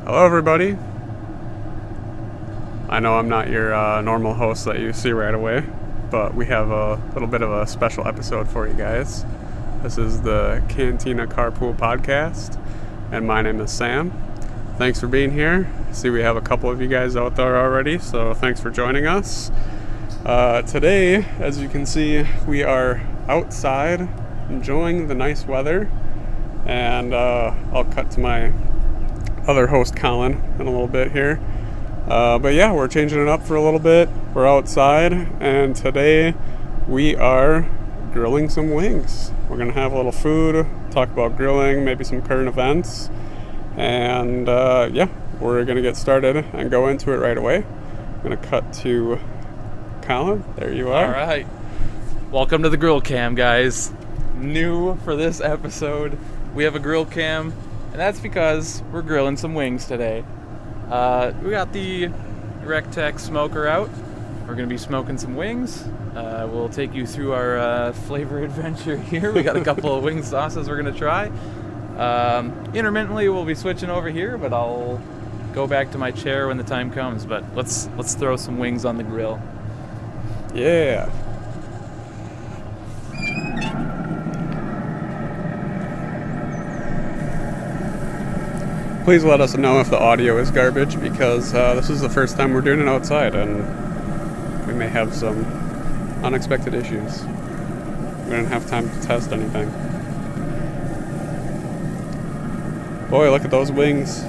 Hello everybody. I know I'm not your normal host that you see right away, but we have a little bit of a special episode for you guys. This is the Cantina Carpool Podcast, and my name is Sam. Thanks for being here. See, we have a couple of you guys out there already, so thanks for joining us. Today, as you can see, we are outside enjoying the nice weather, and I'll cut to my other host, Collin, in a little bit here. But yeah, we're changing it up for a little bit. We're outside, and today we are grilling some wings. We're going to have a little food, talk about grilling, maybe some current events, and yeah, we're going to get started and go into it right away. I'm going to cut to Collin. There you are. All right. Welcome to the grill cam, guys. New for this episode, we have a grill cam, and that's because we're grilling some wings today. We got the Rectech smoker out. We're going to be smoking some wings. We'll take you through our flavor adventure here. We got a couple of wing sauces we're going to try. Intermittently, we'll be switching over here, but I'll go back to my chair when the time comes. But let's throw some wings on the grill. Yeah. Please let us know if the audio is garbage, because this is the first time we're doing it outside and we may have some unexpected issues. We don't have time to test anything. Boy, look at those wings.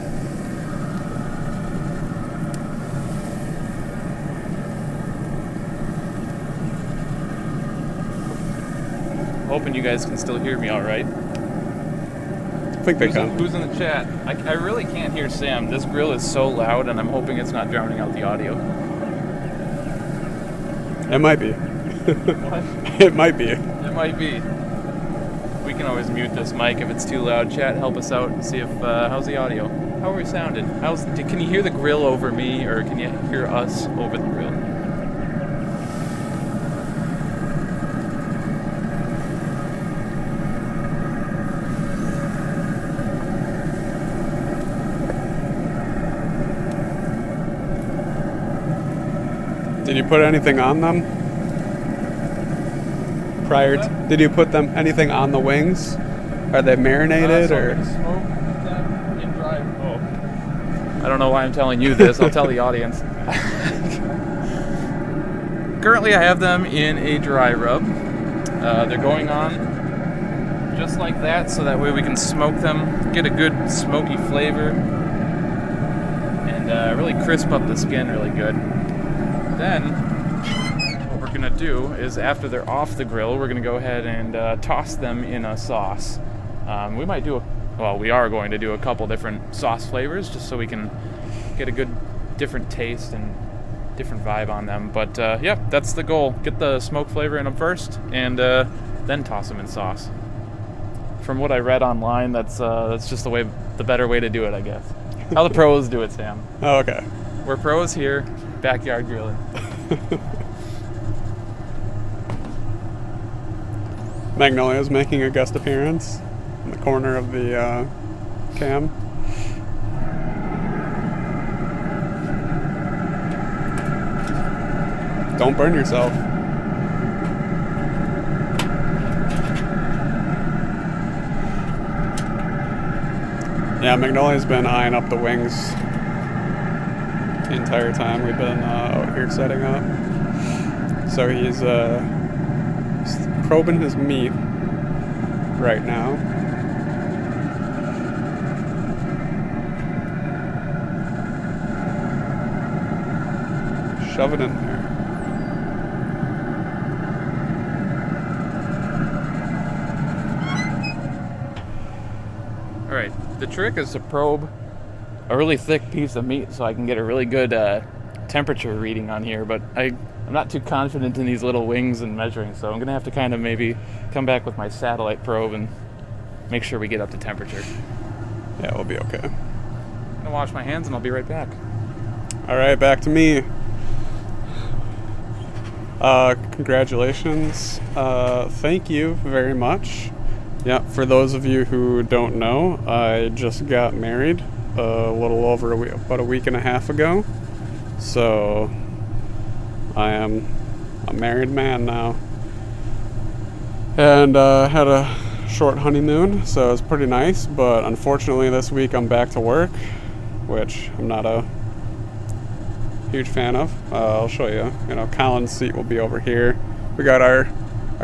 Hoping you guys can still hear me all right. I think they can. Who's in the chat? I really can't hear Sam. This grill is so loud, and I'm hoping it's not drowning out the audio. It might be. What? It might be. It might be. We can always mute this mic if it's too loud. Chat, help us out and see if how's the audio? How are we sounding? Can you hear the grill over me, or can you hear us over the grill? Did you put anything on them? Did you put anything on the wings? Are they marinated or? I'm gonna smoke them in dry. Oh, I don't know why I'm telling you this. I'll tell the audience. Currently, I have them in a dry rub. They're going on just like that, so that way we can smoke them, get a good smoky flavor, and really crisp up the skin really good. Then, what we're going to do is, after they're off the grill, we're going to go ahead and toss them in a sauce. We are going to do a couple different sauce flavors, just so we can get a good different taste and different vibe on them. But yeah, that's the goal. Get the smoke flavor in them first, and then toss them in sauce. From what I read online, that's just the better way to do it, I guess. How the pros do it, Sam. Oh, okay. We're pros here, backyard grilling. Magnolia's making a guest appearance in the corner of the cam. Don't burn yourself. Yeah, Magnolia's been eyeing up the wings the entire time we've been out here setting up. So he's probing his meat right now. Shove it in there. Alright, the trick is to probe a really thick piece of meat so I can get a really good temperature reading on here, but I'm not too confident in these little wings and measuring, so I'm going to have to kind of maybe come back with my satellite probe and make sure we get up to temperature. Yeah, we'll be okay. I'm going to wash my hands and I'll be right back. Alright, back to me. Congratulations. Thank you very much. Yeah, for those of you who don't know, I just got married a little over about a week and a half ago. So I am a married man now. And had a short honeymoon, so it was pretty nice. But unfortunately this week I'm back to work, which I'm not a huge fan of. I'll show you. Collin's seat will be over here. We got our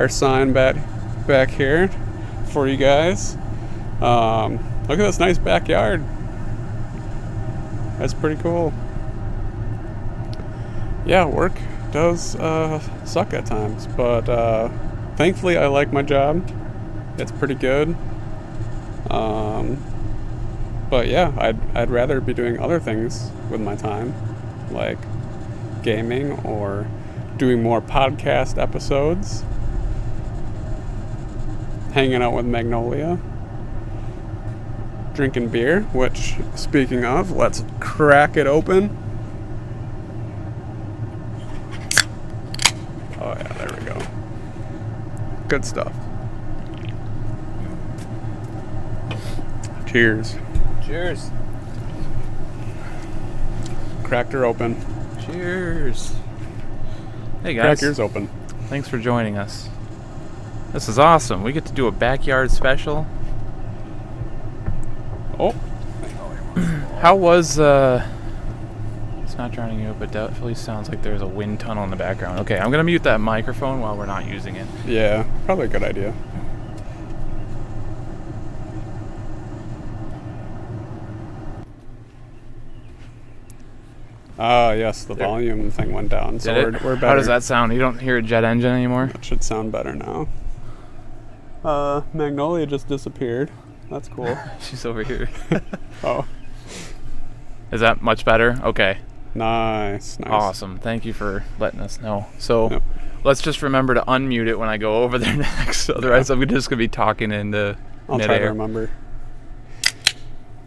sign back here for you guys. Look at this nice backyard. That's pretty cool. Yeah, work does suck at times, but thankfully I like my job. It's pretty good. But yeah, I'd rather be doing other things with my time, like gaming or doing more podcast episodes, hanging out with Magnolia, drinking beer, which, speaking of, let's crack it open. Oh yeah, there we go. Good stuff. Cheers. Cheers. Cracked her open. Cheers. Hey guys. Crack yours open. Thanks for joining us. This is awesome. We get to do a backyard special. Oh. How was it's not drowning you, but definitely sounds like there's a wind tunnel in the background. Okay, I'm gonna mute that microphone while we're not using it. Yeah, probably a good idea. Yes, the volume thing went down, so we're better. How does that sound? You don't hear a jet engine anymore? It should sound better now. Magnolia just disappeared. That's cool. She's over here. Oh. Is that much better? Okay. Nice. Awesome. Thank you for letting us know. So Yep. Let's just remember to unmute it when I go over there next. Otherwise, I'm just going to be talking into I'll mid-air. try to remember.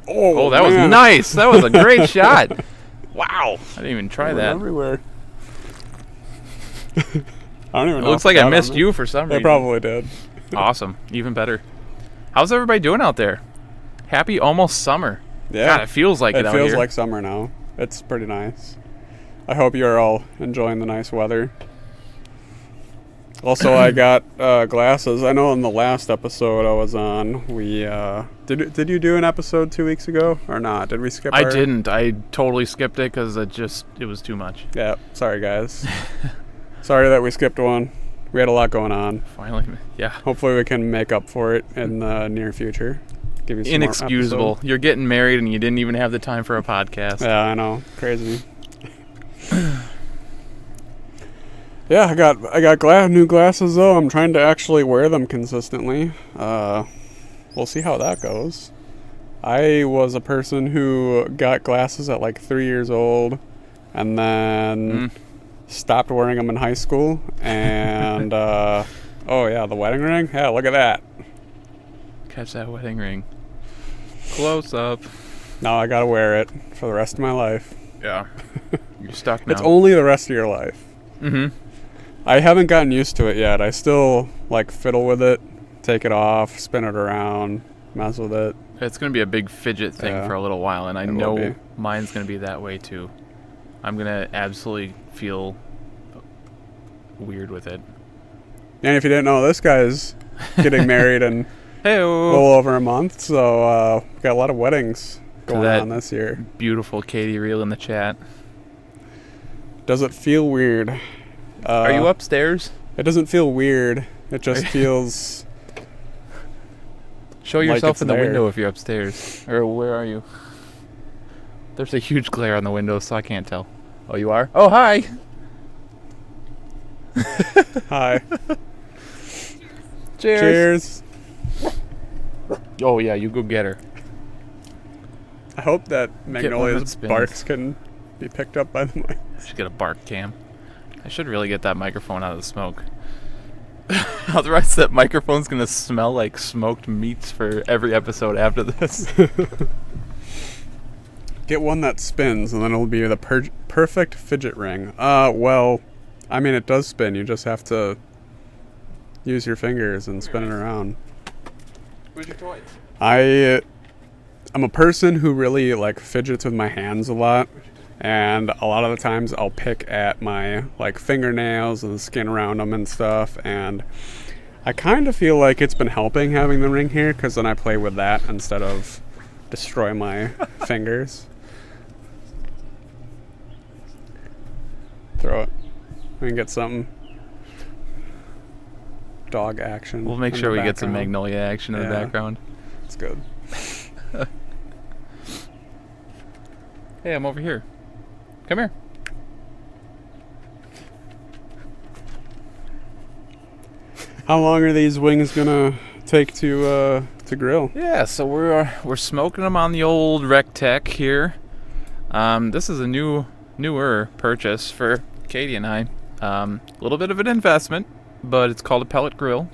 Oh, that man. was nice. That was a great shot. Wow. I didn't even try that. Everywhere. I don't even know. It looks like I missed you for some reason. I probably did. Awesome. Even better. How's everybody doing out there? Happy almost summer. Yeah. God, it feels like it out here. It feels like summer now. It's pretty nice. I hope you're all enjoying the nice weather. Also, I got glasses. I know in the last episode I was on, we did you do an episode 2 weeks ago or not? Did we skip? I didn't. I totally skipped it because it was too much. Yeah. Sorry, guys. Sorry that we skipped one. We had a lot going on. Finally, yeah. Hopefully, we can make up for it in the near future. Give you some Inexcusable. more episodes. You're getting married and you didn't even have the time for a podcast. Yeah, I know. Crazy. Yeah, I got new glasses though. I'm trying to actually wear them consistently. We'll see how that goes. I was a person who got glasses at like 3 years old, and then stopped wearing them in high school. And oh yeah, the wedding ring. Yeah, look at that. Catch that wedding ring. Close up. Now I gotta wear it for the rest of my life. Yeah. You're stuck now. It's only the rest of your life. Mm-hmm. I haven't gotten used to it yet. I still like fiddle with it, take it off, spin it around, mess with it. It's going to be a big fidget thing for a little while, and I know mine's going to be that way too. I'm going to absolutely feel weird with it. And if you didn't know, this guy's getting married in a little over a month, so we've got a lot of weddings going on this year. Beautiful Katie Reel in the chat. Does it feel weird? Are you upstairs? It doesn't feel weird. It just feels... Show yourself in the window if you're upstairs. Or where are you? There's a huge glare on the window, so I can't tell. Oh, you are? Oh, hi! Hi. Cheers! Oh, yeah, you go get her. I hope that Magnolia's barks can be picked up by the mic. Should get a bark cam. I should really get that microphone out of the smoke. Otherwise, that microphone's going to smell like smoked meats for every episode after this. Get one that spins, and then it'll be the perfect fidget ring. Well, I mean, it does spin. You just have to use your fingers and spin it around. Where's your toys? I'm a person who really like fidgets with my hands a lot, and a lot of the times I'll pick at my like fingernails and the skin around them and stuff, and I kind of feel like it's been helping having the ring here, because then I play with that instead of destroy my fingers. Throw it. We can get some dog action. We'll make sure we get some Magnolia action in the background. It's good. Hey, I'm over here. Come here. How long are these wings gonna take to grill? Yeah, so we're smoking them on the old Rectech here. This is a newer purchase for Katie and I. A little bit of an investment, but it's called a pellet grill.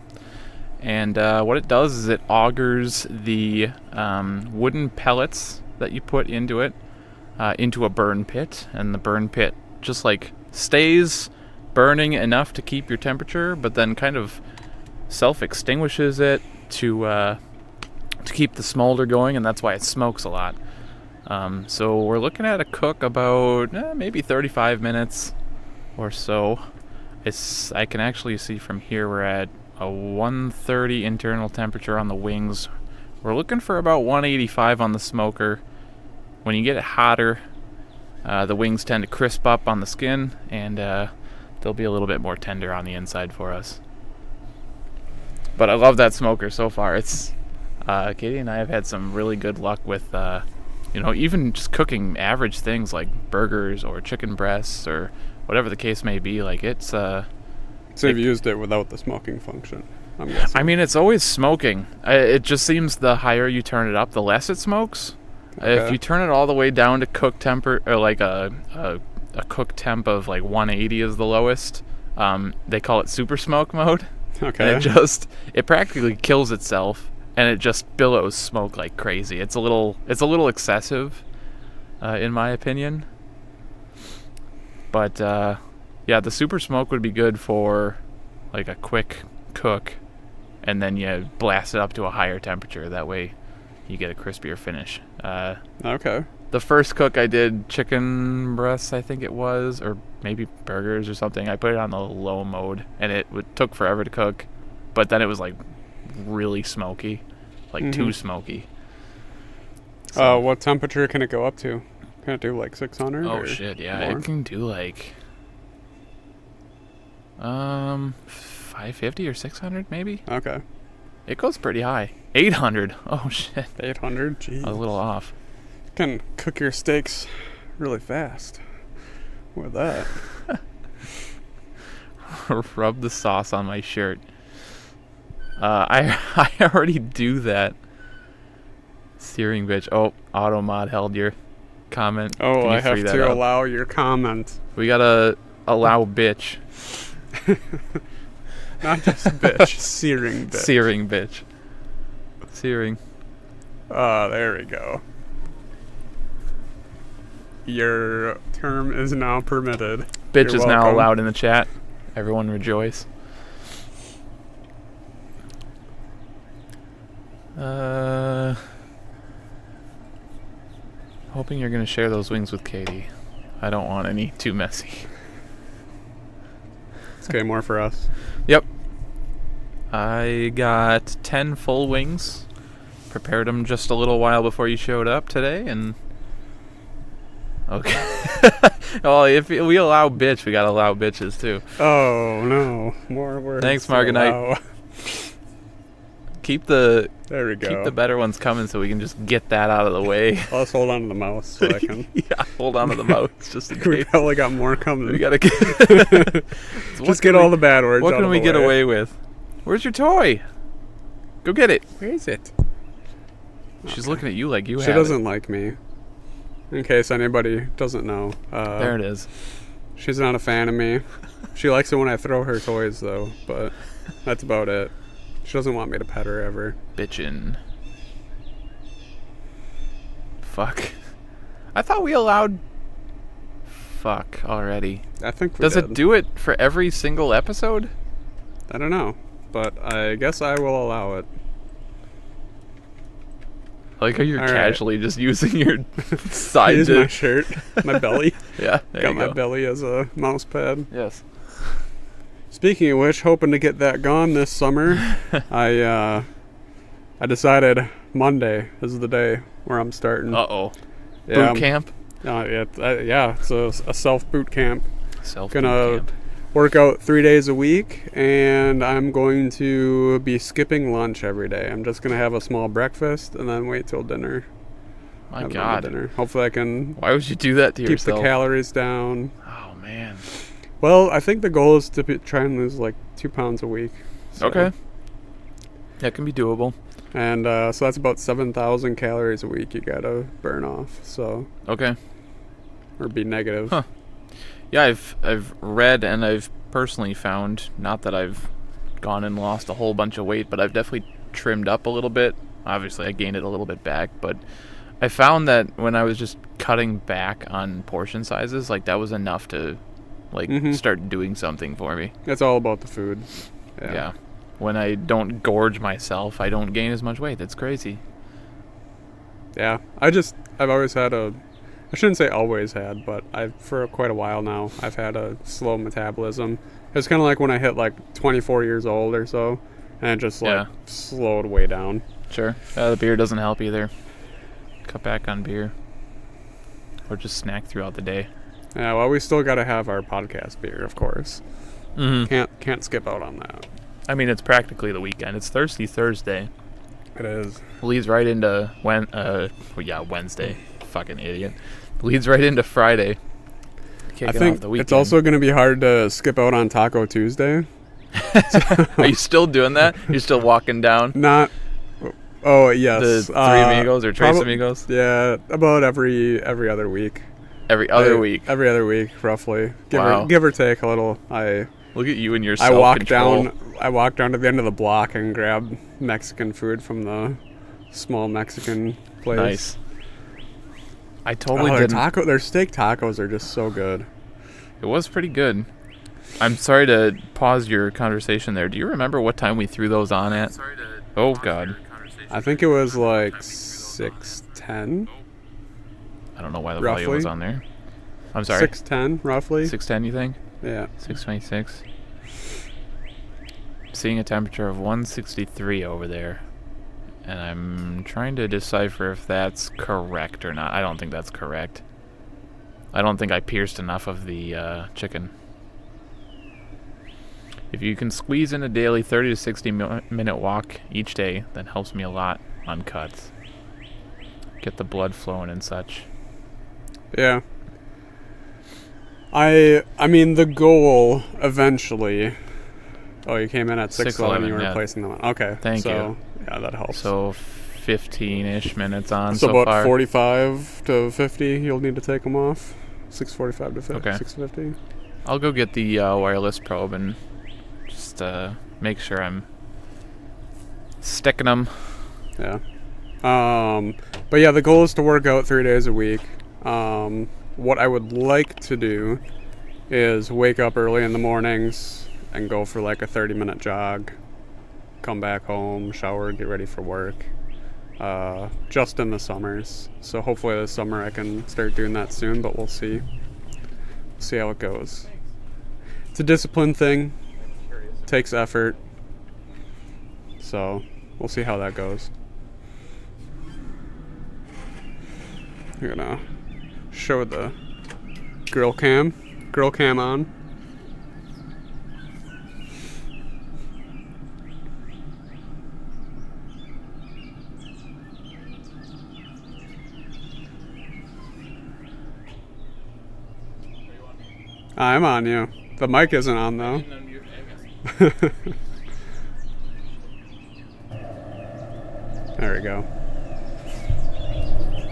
And what it does is it augers the wooden pellets that you put into it into a burn pit, and the burn pit just like stays burning enough to keep your temperature, but then kind of self-extinguishes it to keep the smolder going, and that's why it smokes a lot. So we're looking at a cook about maybe 35 minutes or so. I can actually see from here we're at a 130 internal temperature on the wings. We're looking for about 185 on the smoker. When you get it hotter, the wings tend to crisp up on the skin, and they'll be a little bit more tender on the inside for us. But I love that smoker so far. It's Katie and I have had some really good luck with even just cooking average things like burgers or chicken breasts or whatever the case may be. Like it's So you've used it without the smoking function, I'm guessing. I mean, it's always smoking. It just seems the higher you turn it up, the less it smokes. Okay. If you turn it all the way down to cook temp, or like a cook temp of like 180 is the lowest, they call it super smoke mode. Okay. And it practically kills itself, and it just billows smoke like crazy. It's a little excessive, in my opinion. But yeah, the super smoke would be good for like a quick cook, and then you blast it up to a higher temperature. That way you get a crispier finish. Okay. The first cook I did chicken breasts, I think it was, or maybe burgers or something. I put it on the low mode, and it took forever to cook, but then it was like really smoky, like too smoky. So, what temperature can it go up to? Can it do like 600? Oh shit, yeah, more? It can do like 550 or 600 maybe. Okay. It goes pretty high. 800. Oh shit. 800. Jeez. I was a little off. Can cook your steaks really fast with that. Rub the sauce on my shirt. I already do that. Searing bitch. Oh, Automod held your comment. Oh, I have to allow your comment. We gotta allow bitch. Not just bitch. Searing bitch. Searing bitch. Searing. There we go. Your term is now permitted. Bitch is now allowed in the chat. Everyone rejoice. Hoping you're going to share those wings with Katie. I don't want any too messy. It's okay, more for us. Yep. I got 10 full wings. Prepared them just a little while before you showed up today, and okay. Well, if we allow bitch, we gotta allow bitches too. Oh no, more words. Thanks, Marganite. There we go. Keep the better ones coming so we can just get that out of the way. Let's hold on to the mouse so I can. Yeah, hold on to the mouse just in case. We probably got more coming. We gotta get. Just get all the bad words. What can we get away with? Where's your toy? Go get it. Where is it? She's looking at you like you have it. She doesn't like me. In case anybody doesn't know. There it is. She's not a fan of me. She likes it when I throw her toys, though, but that's about it. She doesn't want me to pet her ever. Bitchin'. Fuck. I thought we allowed... Fuck already. I think we Does did. It do it for every single episode? I don't know, but I guess I will allow it. like how you're All casually just using your side Here's to... my shirt, my belly. Yeah, there Got you my go. belly as a mouse pad. Yes. Speaking of which, hoping to get that gone this summer. I decided Monday is the day where I'm starting. Uh-oh. Yeah, Boot camp? It's a self boot camp. Self-boot Gonna camp. work out 3 days a week, and I'm going to be skipping lunch every day. I'm just gonna have a small breakfast and then wait till dinner. My Have God. dinner. Hopefully I can Why would you do that to keep yourself? the calories down. Oh, man. Well, I think the goal is to try and lose like 2 pounds a week. So. Okay. That can be doable. And so that's about 7,000 calories a week you gotta burn off. So, Okay. or be negative. Huh. Yeah, I've read and I've personally found, not that I've gone and lost a whole bunch of weight, but I've definitely trimmed up a little bit. Obviously, I gained it a little bit back, but I found that when I was just cutting back on portion sizes, like that was enough to start doing something for me. It's all about the food. Yeah. When I don't gorge myself, I don't gain as much weight. That's crazy. Yeah. I've always had I shouldn't say always had, but for quite a while now, I've had a slow metabolism. It's kind of like when I hit like 24 years old or so, and it just slowed way down. Sure. The beer doesn't help either. Cut back on beer. Or just snack throughout the day. Yeah, well, we still got to have our podcast beer, of course. Mm-hmm. Can't skip out on that. I mean, it's practically the weekend. It's Thirsty Thursday. It is. Leads right into Wednesday. Fucking idiot. Leads right into Friday. I think it's also going to be hard to skip out on Taco Tuesday. Are you still doing that? You're still walking down? Not. Oh yes. The Three Amigos or Tres Amigos? Yeah, about every other week. Every other week. Every other week, roughly. Wow. Give or take a little. Look at you and your I self-control. walked down to the end of the block and grabbed Mexican food from the small Mexican place. Nice. I totally didn't. Their steak tacos are just so good. It was pretty good. I'm sorry to pause your conversation there. Do you remember what time we threw those on at? Oh, God. I think it was like 6:10. I don't know why the Roughly. volume was on there. I'm sorry. 6:10, roughly. 6:10, you think? Yeah. 6:26. Seeing a temperature of 163 over there. And I'm trying to decipher if that's correct or not. I don't think that's correct. I don't think I pierced enough of the chicken. If you can squeeze in a daily 30 to 60 minute walk each day, that helps me a lot on cuts. Get the blood flowing and such. Yeah. I mean, the goal eventually... Oh, you came in at 6:11. You were replacing them. Okay. Thank you. Yeah, that helps. So 15-ish minutes on so so about far. 45 to 50, you'll need to take them off. 6:45 to 50. Okay. 6:50. I'll go get the wireless probe and just make sure I'm sticking them. Yeah. But yeah, the goal is to work out 3 days a week. What I would like to do is wake up early in the mornings and go for like a 30-minute jog, come back home, shower, get ready for work, just in the summers. So hopefully this summer I can start doing that soon, but we'll see how it goes. It's a discipline thing, takes effort, so we'll see how that goes. I'm gonna show the grill cam on. I'm on you. The mic isn't on though. There we go.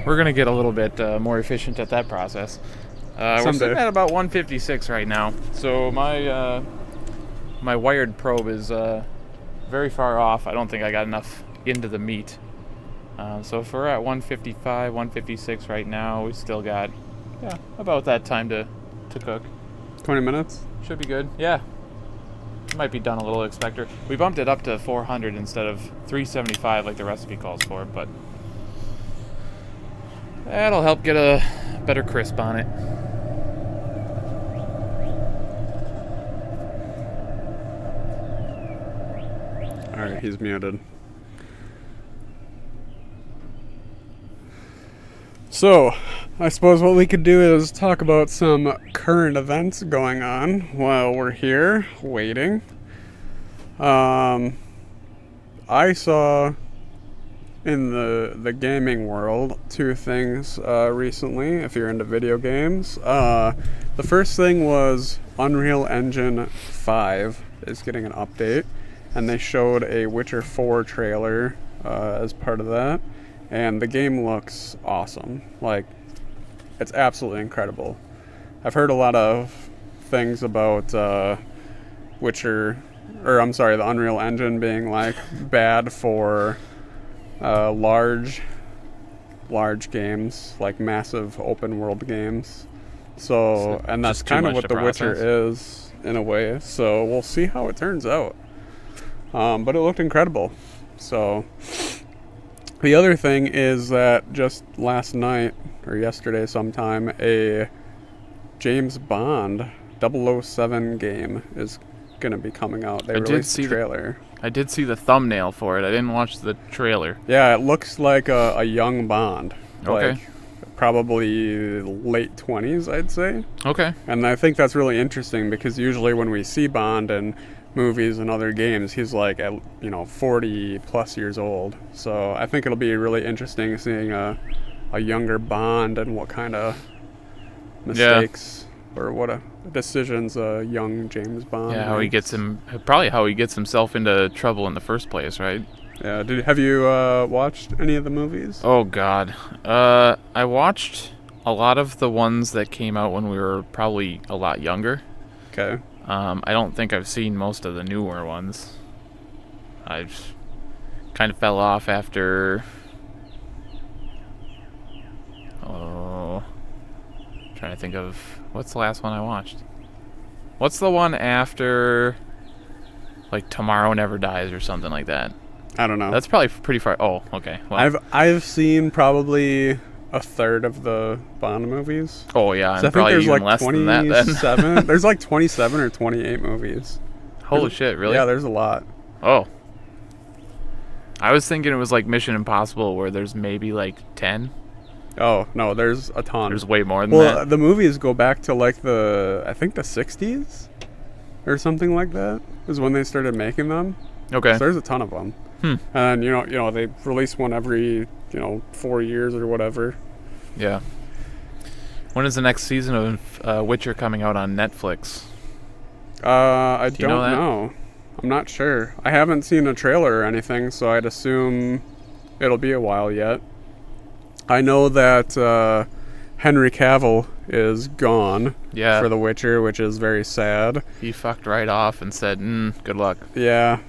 We're gonna get a little bit more efficient at that process. We're sitting at about 156 right now. So my my wired probe is very far off. I don't think I got enough into the meat. So if we're at 155, 156 right now, we still got about that time to cook. 20 minutes? Should be good. Yeah. Might be done a little expector. We bumped it up to 400 instead of 375 like the recipe calls for, but That'll help get a better crisp on it. Alright, he's muted. So, I suppose what we could do is talk about some current events going on while we're here waiting. I saw in the gaming world two things recently, if you're into video games. The first thing was Unreal Engine 5 is getting an update, and they showed a Witcher 4 trailer as part of that, and the game looks awesome. Like, it's absolutely incredible. I've heard a lot of things about the Unreal Engine being like bad for large games, like massive open world games. So, and that's kind of what The Witcher is in a way. So we'll see how it turns out. But it looked incredible. So the other thing is that just last night or yesterday sometime, a James Bond 007 game is going to be coming out. They released the trailer. I did see the thumbnail for it. I didn't watch the trailer. Yeah, it looks like a young Bond. Okay. Like probably late 20s, I'd say. Okay. And I think that's really interesting because usually when we see Bond in movies and other games, he's like, 40 plus years old. So I think it'll be really interesting seeing a younger Bond and what kind of mistakes or what decisions a young James Bond makes. How he gets himself into trouble in the first place, right? Yeah. Have you watched any of the movies? Oh God, I watched a lot of the ones that came out when we were probably a lot younger. Okay. I don't think I've seen most of the newer ones. I've kind of fell off after. Trying to think of what's the last one I watched. What's the one after, like, Tomorrow Never Dies or something like that? I don't know. That's probably pretty far. Oh, okay. Well, I've seen probably a third of the Bond movies. Oh yeah, so and probably even like less than that. Then there's like 27 or 28 movies. Holy shit! Really? Yeah, there's a lot. Oh. I was thinking it was like Mission Impossible, where there's maybe like 10. Oh no, there's a ton. There's way more than that. Well, the movies go back to like I think the 60s or something like that is when they started making them. Okay. So there's a ton of them. And you know they release one every 4 years or whatever. Yeah. When is the next season of Witcher coming out on Netflix? I don't know. I'm not sure. I haven't seen a trailer or anything, so I'd assume it'll be a while yet. I know that Henry Cavill is gone for The Witcher, which is very sad. He fucked right off and said, good luck. Yeah.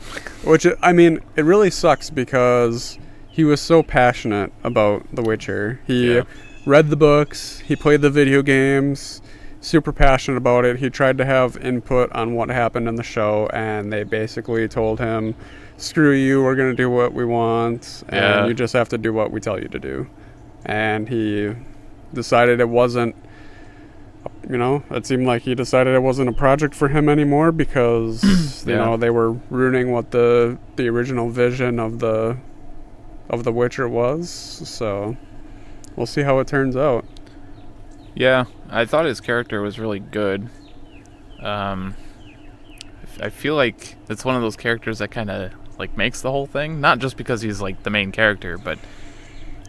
Which, I mean, it really sucks because he was so passionate about The Witcher. He read the books, he played the video games, super passionate about it. He tried to have input on what happened in the show, and they basically told him, screw you, we're going to do what we want, and you just have to do what we tell you to do. And he decided it wasn't, it seemed like he decided it wasn't a project for him anymore because, they were ruining what the original vision of the Witcher was. So we'll see how it turns out. Yeah, I thought his character was really good. I feel like it's one of those characters that kind of like makes the whole thing, not just because he's like the main character, but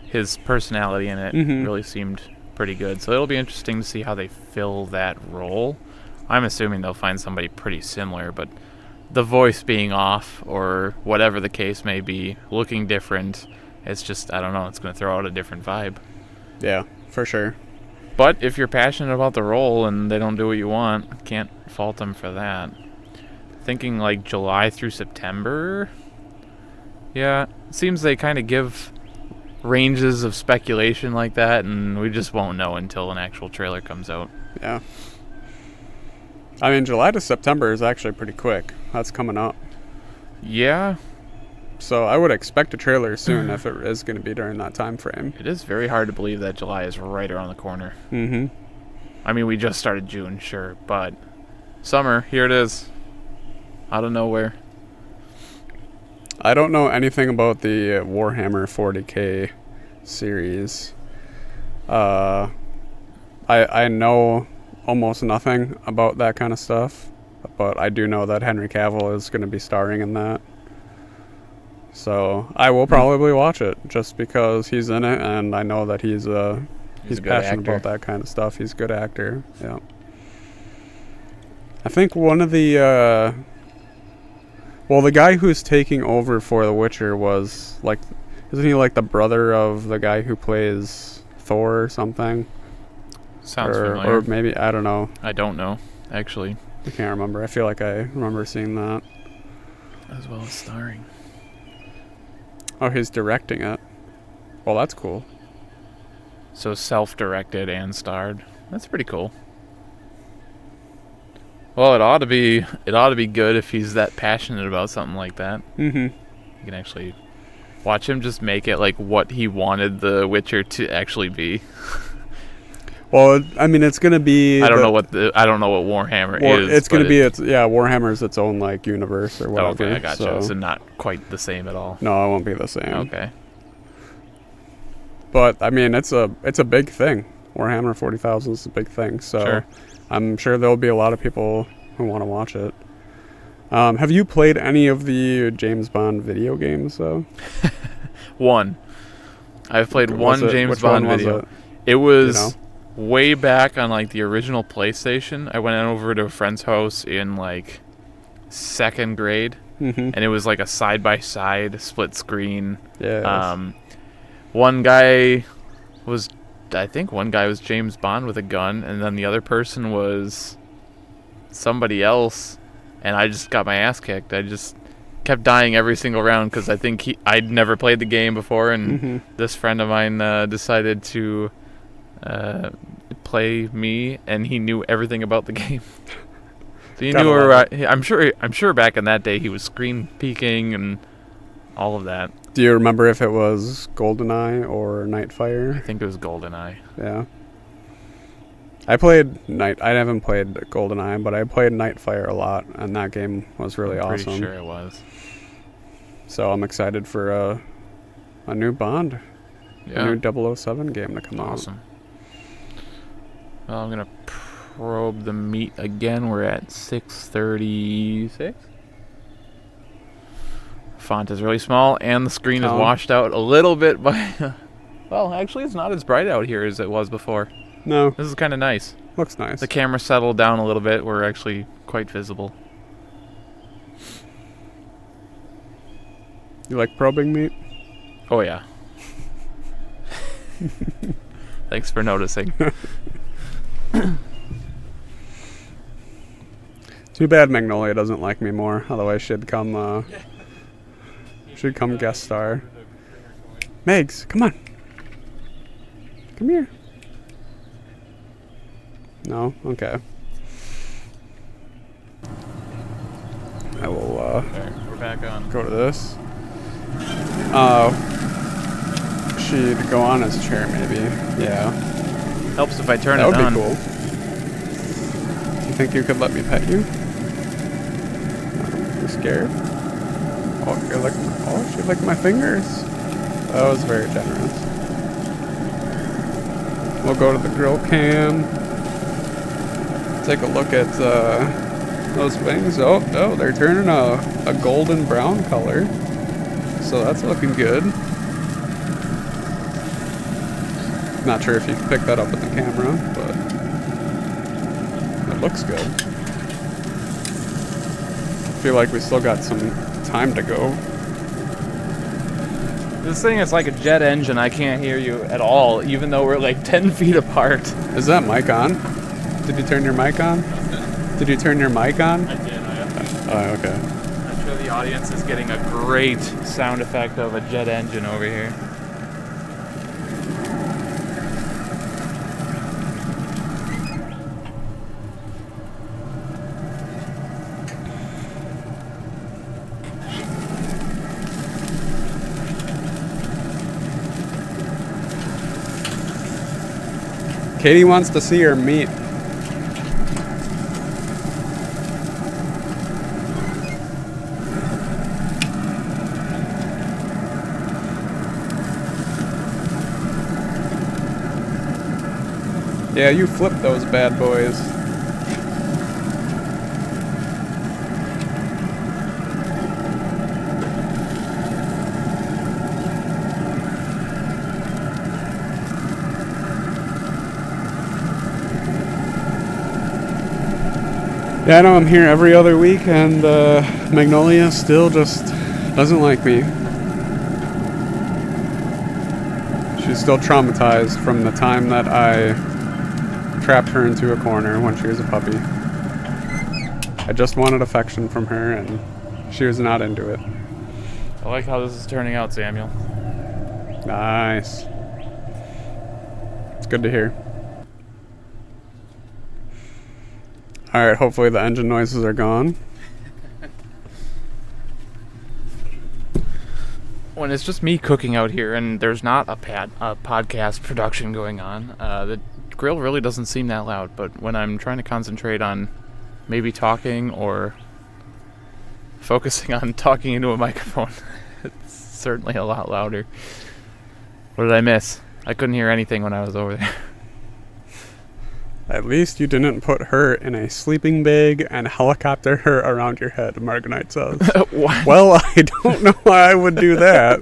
his personality in it really seemed pretty good. So it'll be interesting to see how they fill that role. I'm assuming they'll find somebody pretty similar, but the voice being off or whatever the case may be, looking different, it's just, I don't know, it's going to throw out a different vibe. Yeah, for sure. But if you're passionate about the role and they don't do what you want, can't fault them for that. Thinking like July through September. Yeah, it seems they kind of give ranges of speculation like that, and we just won't know until an actual trailer comes out. Yeah. I mean, July to September is actually pretty quick. That's coming up. Yeah. So I would expect a trailer soon if it is going to be during that time frame. It is very hard to believe that July is right around the corner. Mm-hmm. I mean, we just started June, sure, but summer, here it is. Out of nowhere. I don't know anything about the Warhammer 40K series. I know almost nothing about that kind of stuff, but I do know that Henry Cavill is going to be starring in that. So I will probably watch it just because he's in it, and I know that he's a passionate actor. about that kind of stuff. He's a good actor. Yeah. I think one of the the guy who's taking over for The Witcher was like, isn't he like the brother of the guy who plays Thor or something? Sounds familiar. Or maybe, I don't know. I don't know, actually. I can't remember. I feel like I remember seeing that. As well as starring. Oh, he's directing it. Well, that's cool. So self-directed and starred. That's pretty cool. Well, it ought to be good if he's that passionate about something like that. Mm-hmm. You can actually watch him just make it like what he wanted The Witcher to actually be. Well, I mean, it's gonna be. I don't know what Warhammer is. It's gonna be Warhammer's its own like universe or whatever. Okay, I gotcha. So not quite the same at all. No, it won't be the same. Okay. But I mean, it's a big thing. Warhammer 40,000 is a big thing. So Sure. I'm sure there'll be a lot of people who want to watch it. Have you played any of the James Bond video games though? One. I've played one James Which Bond one was video. it? It was. You know? Way back on like the original PlayStation. I went over to a friend's house in like 2nd grade, and it was like a side-by-side split screen. Yeah. One guy was James Bond with a gun, and then the other person was somebody else, and I just got my ass kicked. I just kept dying every single round because I think I'd never played the game before, and this friend of mine decided to play me, and he knew everything about the game. So he knew I'm sure back in that day he was screen peeking and all of that. Do you remember if it was GoldenEye or Nightfire? I think it was GoldenEye. Yeah. I haven't played GoldenEye, but I played Nightfire a lot, and that game was really awesome. Pretty sure it was. So I'm excited for a new Bond. Yeah. A new 007 game to come out. Awesome. Well, I'm going to probe the meat again. We're at 6:36. Font is really small, and the screen is washed out a little bit by... well, actually, it's not as bright out here as it was before. No. This is kind of nice. Looks nice. The camera settled down a little bit. We're actually quite visible. You like probing meat? Oh, yeah. Thanks for noticing. Too bad Magnolia doesn't like me more. Otherwise, she'd come guest star. Megs, come on. Come here. No? Okay. I will There, we're back on. go to this. She'd go on his chair, maybe. Yeah. Helps if I turn it That would on. be cool. You think you could let me pet you? You scared? Oh, she licked my fingers. That was very generous. We'll go to the grill cam. Take a look at those wings. Oh, they're turning a golden brown color. So that's looking good. Not sure if you can pick that up in the camera, but it looks good. I feel like we still got some time to go. This thing is like a jet engine. I can't hear you at all, even though we're like 10 feet apart. Is that mic on? Did you turn your mic on? Did you turn your mic on? I did. Oh, okay. I'm sure the audience is getting a great sound effect of a jet engine over here. Katie wants to see her meat. Yeah, you flip those bad boys. Yeah, I know I'm here every other week, and Magnolia still just doesn't like me. She's still traumatized from the time that I trapped her into a corner when she was a puppy. I just wanted affection from her, and she was not into it. I like how this is turning out, Samuel. Nice. It's good to hear. Alright, hopefully the engine noises are gone. When it's just me cooking out here and there's not a podcast production going on, the grill really doesn't seem that loud. But when I'm trying to concentrate on maybe talking or focusing on talking into a microphone, it's certainly a lot louder. What did I miss? I couldn't hear anything when I was over there. At least you didn't put her in a sleeping bag and helicopter her around your head, Margonite says. Well, I don't know why I would do that.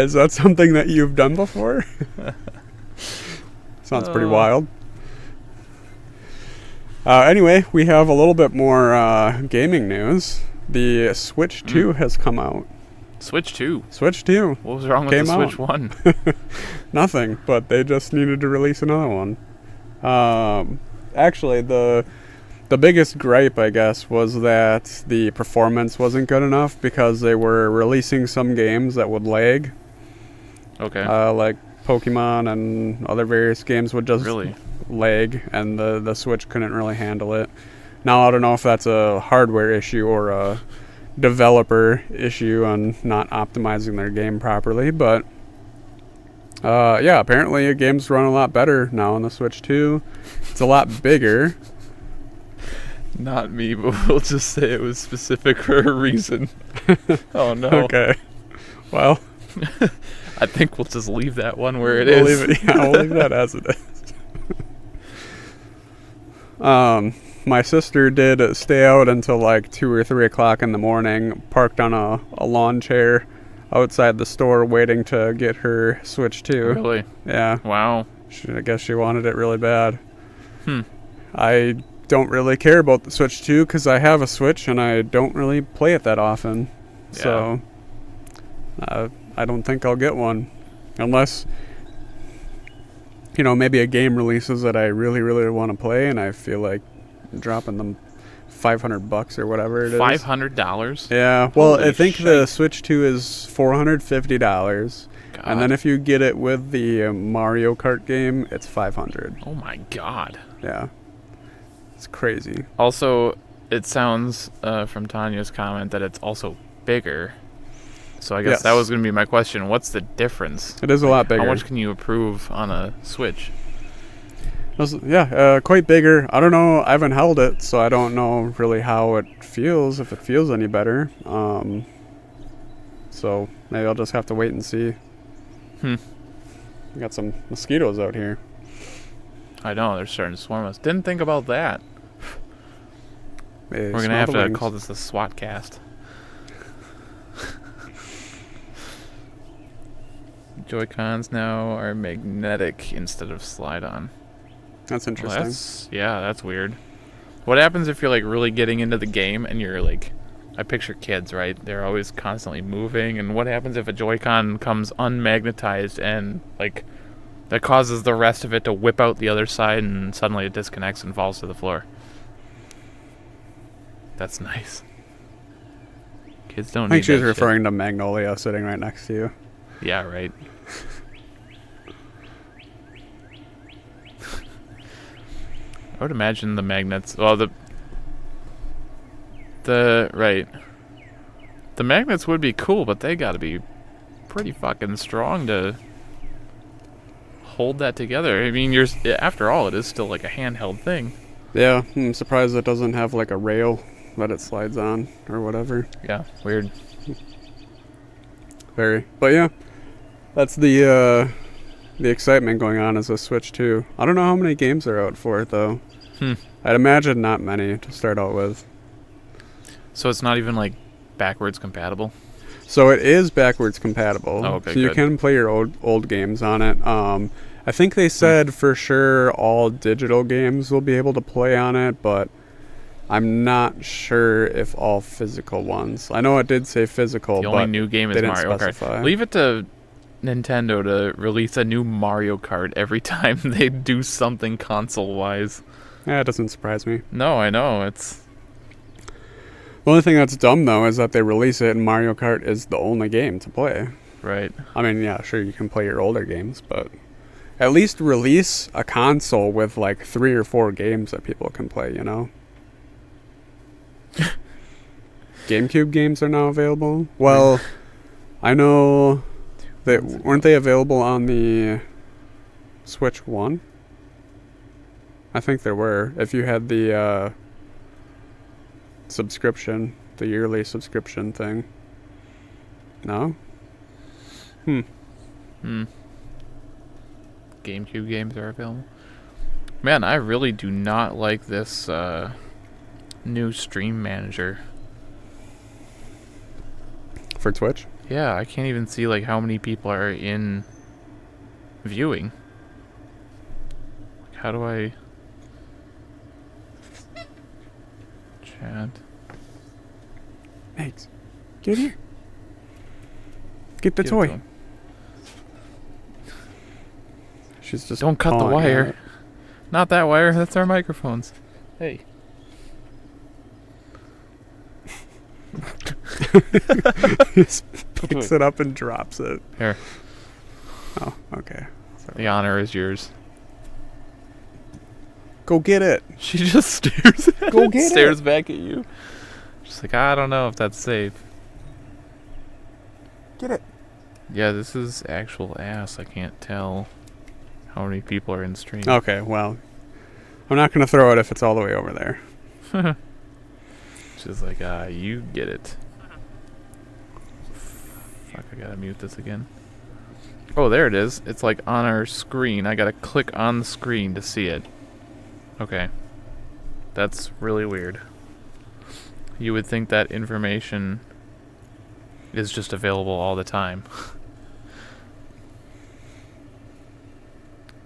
Is that something that you've done before? Sounds pretty wild. Anyway, we have a little bit more gaming news. The Switch 2 has come out. Switch 2? Switch 2. What was wrong with the Switch 1? Nothing, but they just needed to release another one. Actually, the biggest gripe, I guess, was that the performance wasn't good enough because they were releasing some games that would lag. Okay. Like Pokemon and other various games would just lag, and the Switch couldn't really handle it. Now, I don't know if that's a hardware issue or a developer issue on not optimizing their game properly, but yeah, apparently games run a lot better now on the Switch 2. It's a lot bigger. Not me, but we'll just say it was specific for a reason. Oh no. Okay. Well, I think we'll just leave that one where it is. We'll leave that as it is. My sister did stay out until like 2 or 3 o'clock in the morning, parked on a lawn chair outside the store waiting to get her Switch 2. Really? Yeah. Wow. I guess she wanted it really bad. I don't really care about the Switch 2 because I have a Switch and I don't really play it that often. Yeah. So I don't think I'll get one unless, maybe a game releases that I really, really want to play and I feel like dropping them $500 or whatever it is. $500? Yeah. Well, Holy I think shite. the Switch 2 is $450. God. And then if you get it with the Mario Kart game, it's $500. Oh my God. Yeah. It's crazy. Also, it sounds from Tanya's comment that it's also bigger. So I guess that was going to be my question. What's the difference? It is a lot bigger. How much can you approve on a Switch? Yeah, quite bigger. I don't know. I haven't held it, so I don't know really how it feels, if it feels any better. So maybe I'll just have to wait and see. We got some mosquitoes out here. I know, they're starting to swarm us. Didn't think about that. We're going to have to call this the SWAT cast. Joy-Cons now are magnetic instead of slide-on. That's interesting. Well, that's weird. What happens if you're like really getting into the game and you're like, I picture kids, right? They're always constantly moving. And what happens if a Joy-Con comes unmagnetized and like that causes the rest of it to whip out the other side and suddenly it disconnects and falls to the floor? That's nice. Kids don't need I think she's that referring to Magnolia sitting right next to you. Yeah, right. I would imagine the magnets. Well, the magnets would be cool, but they got to be pretty fucking strong to hold that together? I mean, after all, it is still like a handheld thing. Yeah, I'm surprised it doesn't have like a rail that it slides on or whatever. Yeah, weird. Very. But yeah, that's the excitement going on as a Switch 2. I don't know how many games are out for it though. I'd imagine not many to start out with. So it's not even like backwards compatible? So it is backwards compatible. Oh, okay, so you good. can play your old games on it. I think they said for sure all digital games will be able to play on it, but I'm not sure if all physical ones. I know it did say physical, The but only new game is didn't Mario specify. Kart. Leave it to Nintendo to release a new Mario Kart every time they do something console-wise. Yeah, it doesn't surprise me. No, I know. It's... The only thing that's dumb, though, is that they release it and Mario Kart is the only game to play. Right. I mean, yeah, sure, you can play your older games, but at least release a console with like 3 or 4 games that people can play, you know? GameCube games are now available. Well, I know that weren't they available on the Switch 1? I think there were. If you had the subscription, the yearly subscription thing. No? GameCube games are available. Man, I really do not like this new stream manager. For Twitch? Yeah, I can't even see like how many people are in viewing. How do I chat? Max, get here. Get the Give it toy. to him. She's just Don't cut the pawing wire. at it. Not that wire, that's our microphones. Hey. Just picks it up and drops it. Here, Oh, okay. Sorry. the honor is yours. Go get it. She just stares at Go it, get stares back at you. She's like, I don't know if that's safe. Get it. Yeah, this is actual ass. I can't tell how many people are in stream. Okay, well, I'm not going to throw it if it's all the way over there. She's like, you get it. Fuck, I gotta mute this again. Oh, there it is. It's like on our screen. I gotta click on the screen to see it. Okay. That's really weird. You would think that information is just available all the time.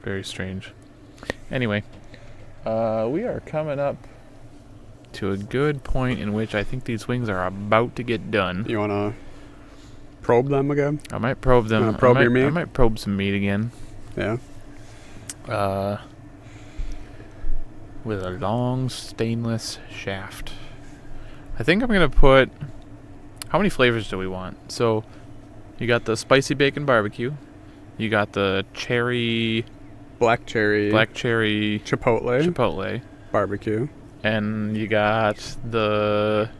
Very strange. Anyway, we are coming up to a good point in which I think these wings are about to get done. You want to probe them again? I might probe them. Probe your meat? I might probe some meat again. Yeah. With a long stainless shaft. I think I'm going to put... How many flavors do we want? So, you got the spicy bacon barbecue. You got the cherry... Black cherry. Chipotle. Barbecue. And you got the...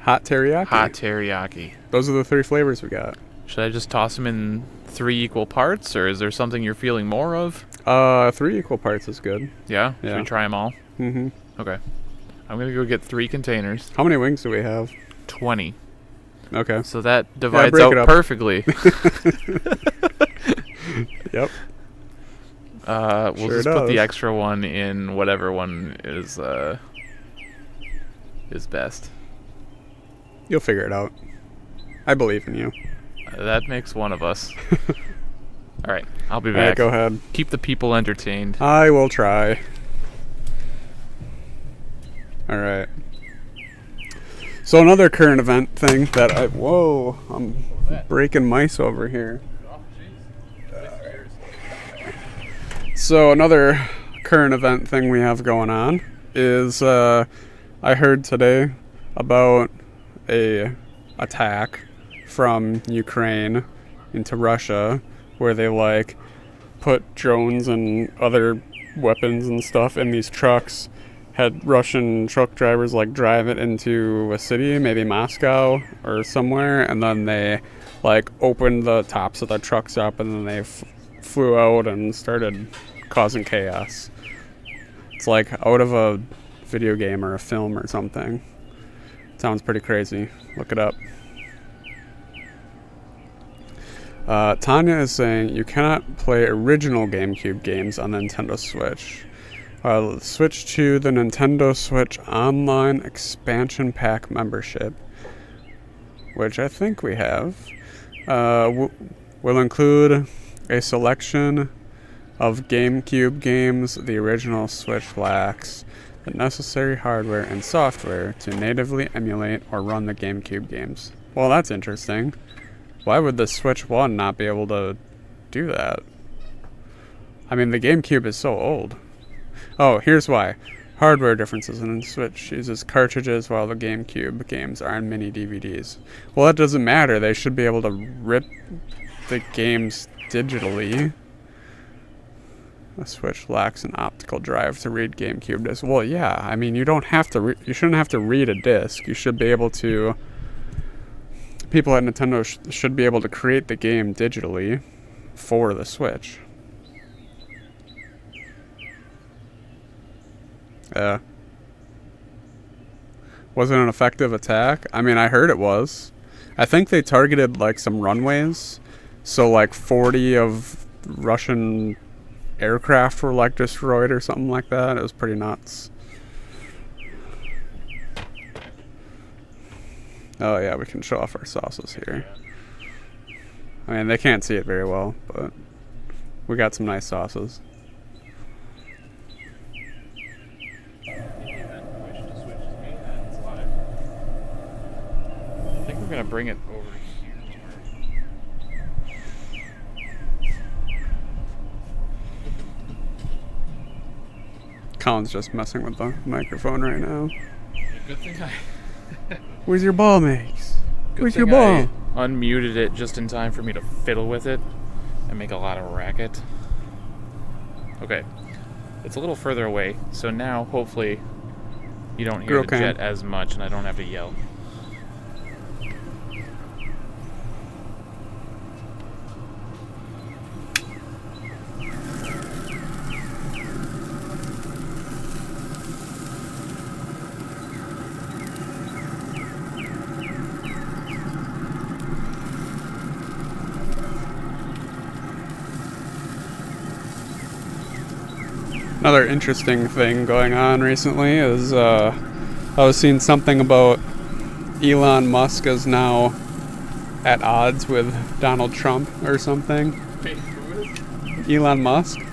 Hot teriyaki. hot teriyaki. Those are the 3 flavors we got. Should I just toss them in 3 equal parts, or is there something you're feeling more of? 3 equal parts is good. Yeah? Should Yeah. we try them all? Mm-hmm. Okay. I'm going to go get 3 containers. How many wings do we have? 20. Okay. So that divides break out it up. perfectly. Yep. We'll Sure just put does. the extra one in whatever one is best. You'll figure it out. I believe in you. That makes one of us. All right, I'll be All right, back. go ahead. Keep the people entertained. I will try. All right. So another current event thing that I'm breaking mice over here. So another current event thing we have going on is I heard today about a attack from Ukraine into Russia where they like put drones and other weapons and stuff in these trucks, had Russian truck drivers like drive it into a city, maybe Moscow or somewhere, and then they like opened the tops of the trucks up and then they flew out and started causing chaos. It's like out of a video game or a film or something. Sounds pretty crazy. Look it up. Tanya is saying you cannot play original GameCube games on Nintendo Switch. Switch to the Nintendo Switch Online Expansion Pack membership, which I think we have. Will include a selection of GameCube games the original Switch lacks the necessary hardware and software to natively emulate or run the GameCube games. Well, that's interesting. Why would the Switch 1 not be able to do that? I mean, the GameCube is so old. Oh, here's why. Hardware differences in the Switch uses cartridges while the GameCube games are on mini DVDs. Well, that doesn't matter. They should be able to rip the games digitally. The Switch lacks an optical drive to read GameCube discs. Well, yeah. I mean, you don't have to. You shouldn't have to read a disc. You should be able to. People at Nintendo should be able to create the game digitally for the Switch. Was it an effective attack? I mean, I heard it was. I think they targeted like some runways. So like 40 of Russian aircraft were like destroyed or something like that. It was pretty nuts. Oh yeah, we can show off our sauces here. I mean, they can't see it very well, but we got some nice sauces. I think we're gonna bring it over here. Colin's just messing with the microphone right now. Good thing I. Where's your ball, Max? Where's your ball? I unmuted it just in time for me to fiddle with it and make a lot of racket. Okay, it's a little further away, so now hopefully you don't hear the jet as much and I don't have to yell. Another interesting thing going on recently is I was seeing something about Elon Musk is now at odds with Donald Trump or something. Wait, who is? Elon Musk. Oh. I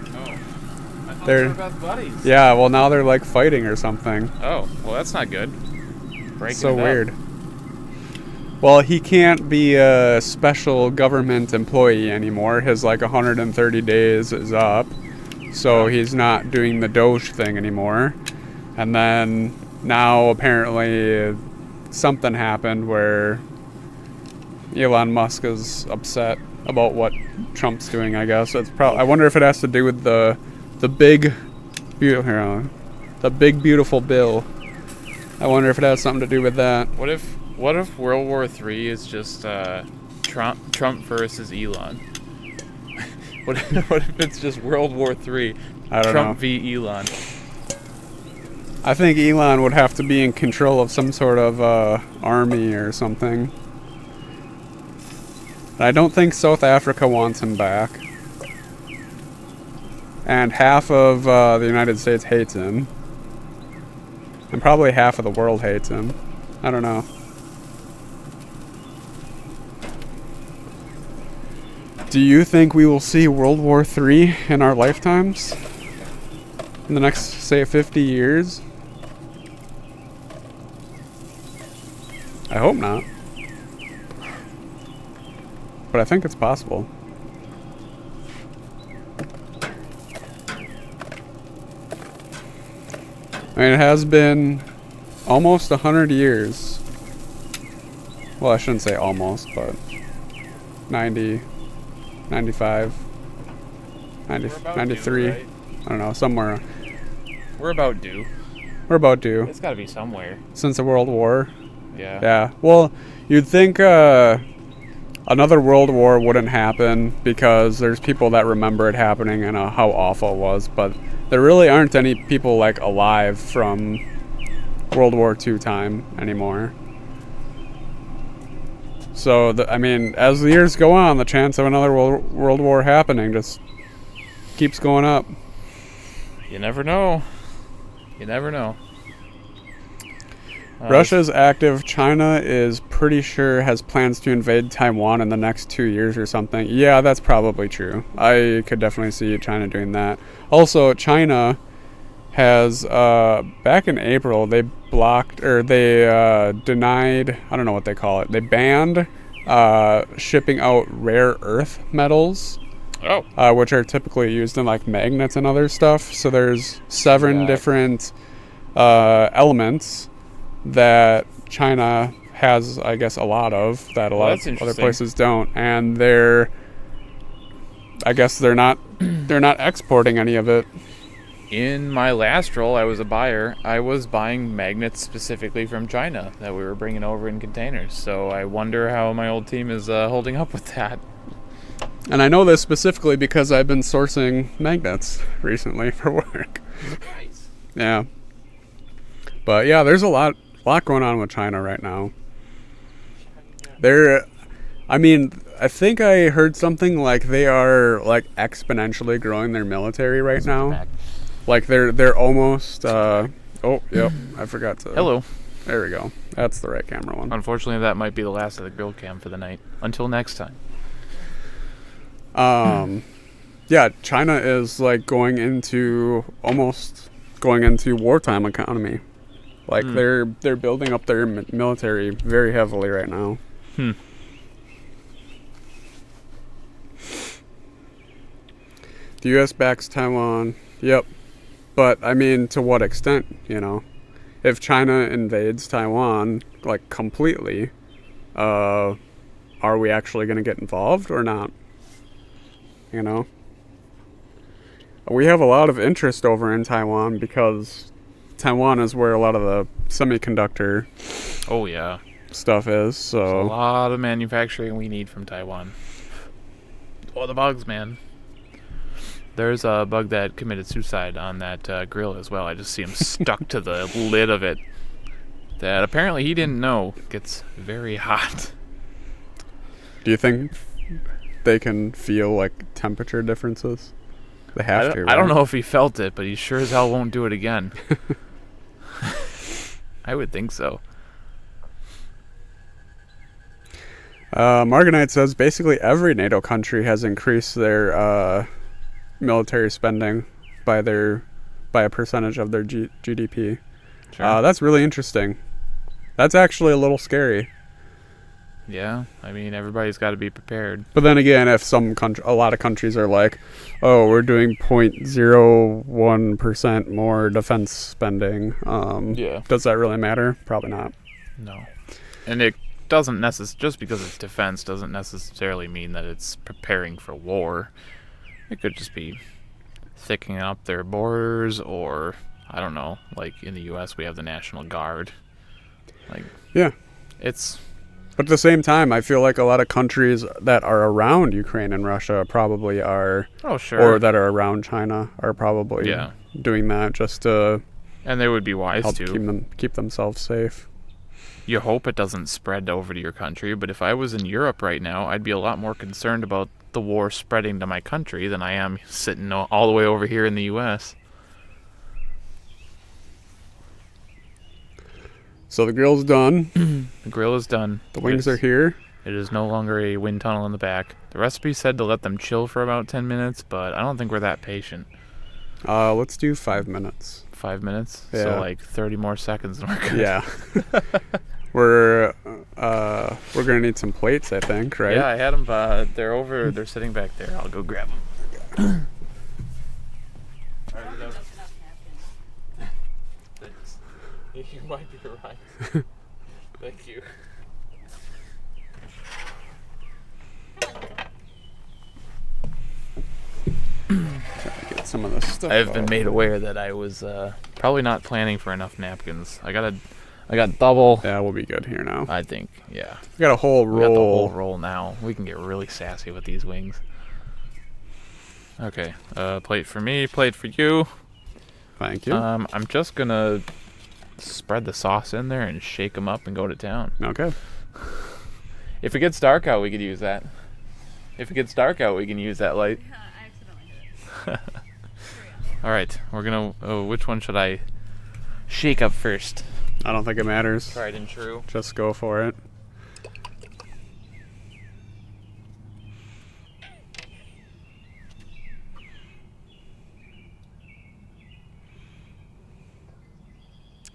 thought They're they were best buddies. Yeah, well now they're like fighting or something. Oh, well that's not good. Breaking So it up. weird. Well, he can't be a special government employee anymore. His like 130 days is up. So he's not doing the Doge thing anymore. And then now apparently something happened where Elon Musk is upset about what Trump's doing, I guess. It's I wonder if it has to do with the big beautiful bill. I wonder if it has something to do with that. What if World War III is just Trump versus Elon? What if it's just World War III? I don't Trump know. v. Elon. I think Elon would have to be in control of some sort of army or something. I don't think South Africa wants him back. And half of the United States hates him. And probably half of the world hates him. I don't know. Do you think we will see World War III in our lifetimes? In the next, say, 50 years? I hope not. But I think it's possible. I mean, it has been almost 100 years. Well, I shouldn't say almost, but 90, 95, 90, 93. Due, right? I don't know, somewhere. We're about due. We're about due. It's got to be somewhere. Since the World War. Yeah. Yeah. Well, you'd think another world war wouldn't happen because there's people that remember it happening and how awful it was, but there really aren't any people like alive from World War II time anymore. So, I mean, as the years go on, the chance of another world war happening just keeps going up. You never know. You never know. Russia's active. China is pretty sure has plans to invade Taiwan in the next 2 years or something. Yeah, that's probably true. I could definitely see China doing that. Also, China has, back in April, they blocked, or they denied, I don't know what they call it, they banned shipping out rare earth metals, which are typically used in like magnets and other stuff. So there's 7 different elements that China has, I guess, a lot of that a lot of other places don't, and I guess they're not exporting any of it. In my last role, I was a buyer. I was buying magnets specifically from China that we were bringing over in containers. So I wonder how my old team is holding up with that. And I know this specifically because I've been sourcing magnets recently for work. Nice. Yeah. But yeah, there's a lot going on with China right now. I think I heard something like they are like exponentially growing their military right now. Like they're almost I forgot to. Hello. There we go. That's the right camera one. Unfortunately, that might be the last of the grill cam for the night. Until next time. Yeah, China is like going into wartime economy. Like they're building up their military very heavily right now. The U.S. backs Taiwan. Yep. But, I mean, to what extent, you know? If China invades Taiwan, like, completely, are we actually going to get involved or not? You know? We have a lot of interest over in Taiwan because Taiwan is where a lot of the semiconductor stuff is, so... There's a lot of manufacturing we need from Taiwan. Oh, the bugs, man. There's a bug that committed suicide on that grill as well. I just see him stuck to the lid of it. That apparently he didn't know gets very hot. Do you think they can feel like temperature differences? They have to, right? I don't know if he felt it, but he sure as hell won't do it again. I would think so. Marganite says basically every NATO country has increased their military spending by a percentage of their GDP. Sure. That's really interesting. That's actually a little scary. Yeah, I mean, everybody's got to be prepared. But then again, if a lot of countries are like, oh, we're doing 0.01% more defense spending, does that really matter? Probably not. No. And it doesn't just because it's defense doesn't necessarily mean that it's preparing for war. It could just be thickening up their borders, or I don't know, like in the U.S. we have the National Guard. Like, yeah. But at the same time, I feel like a lot of countries that are around Ukraine and Russia probably are, or that are around China are probably doing that just to, and they would be wise help to keep themselves safe. You hope it doesn't spread over to your country, but if I was in Europe right now, I'd be a lot more concerned about the war spreading to my country than I am sitting all the way over here in the U.S. So the grill's done. The grill is done. The wings are here. It is no longer a wind tunnel in the back. The recipe said to let them chill for about 10 minutes, but I don't think we're that patient. Let's do 5 minutes. 5 minutes? Yeah. So like 30 more seconds and we're good. Yeah. We're gonna need some plates, I think, right? Yeah, I had them. They're sitting back there. I'll go grab them. You might be right. Thank you. Get some of this stuff. I've been made aware that I was probably not planning for enough napkins. I got I got double. Yeah, we'll be good here now. I think, yeah. We got a whole roll. We got the whole roll now. We can get really sassy with these wings. Okay, plate for me, plate for you. Thank you. I'm just gonna spread the sauce in there and shake them up and go to town. Okay. If it gets dark out, we could use that. If it gets dark out, we can use that light. Yeah, I accidentally did it. All right, we're gonna. Oh, which one should I shake up first? I don't think it matters. Tried and true. Just go for it.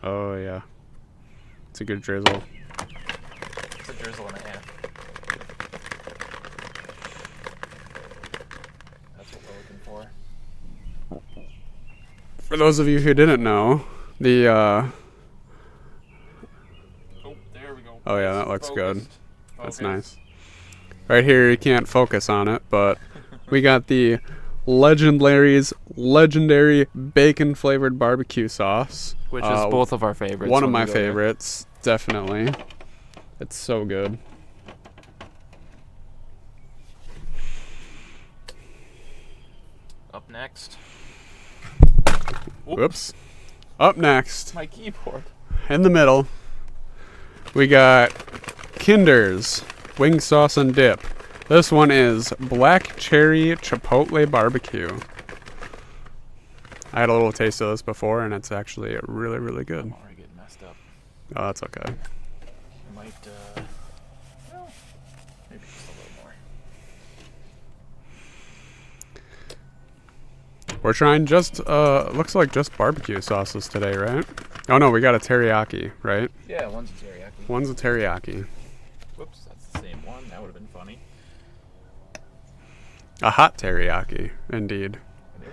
Oh, yeah. It's a good drizzle. It's a drizzle and a half. That's what we're looking for. For those of you who didn't know, the, Oh, there we go. oh yeah, that looks good. Focused. That's Focused. nice. Right here, you can't focus on it, but we got the legendary bacon flavored barbecue sauce. Which is both of our favorites. One of when we my go there. favorites, definitely. It's so good. Up next. Whoops. Up next, My keyboard. in the middle, we got Kinder's wing sauce and dip. This one is black cherry chipotle barbecue. I had a little taste of this before, and it's actually really, really good. I'm already getting messed up. Oh, that's okay. I might, well, maybe just a little more. We're trying looks like just barbecue sauces today, right? Oh no, we got a teriyaki, right? Yeah, one's a teriyaki. One's a teriyaki. Whoops, that's the same one. That would have been funny. A hot teriyaki, indeed. And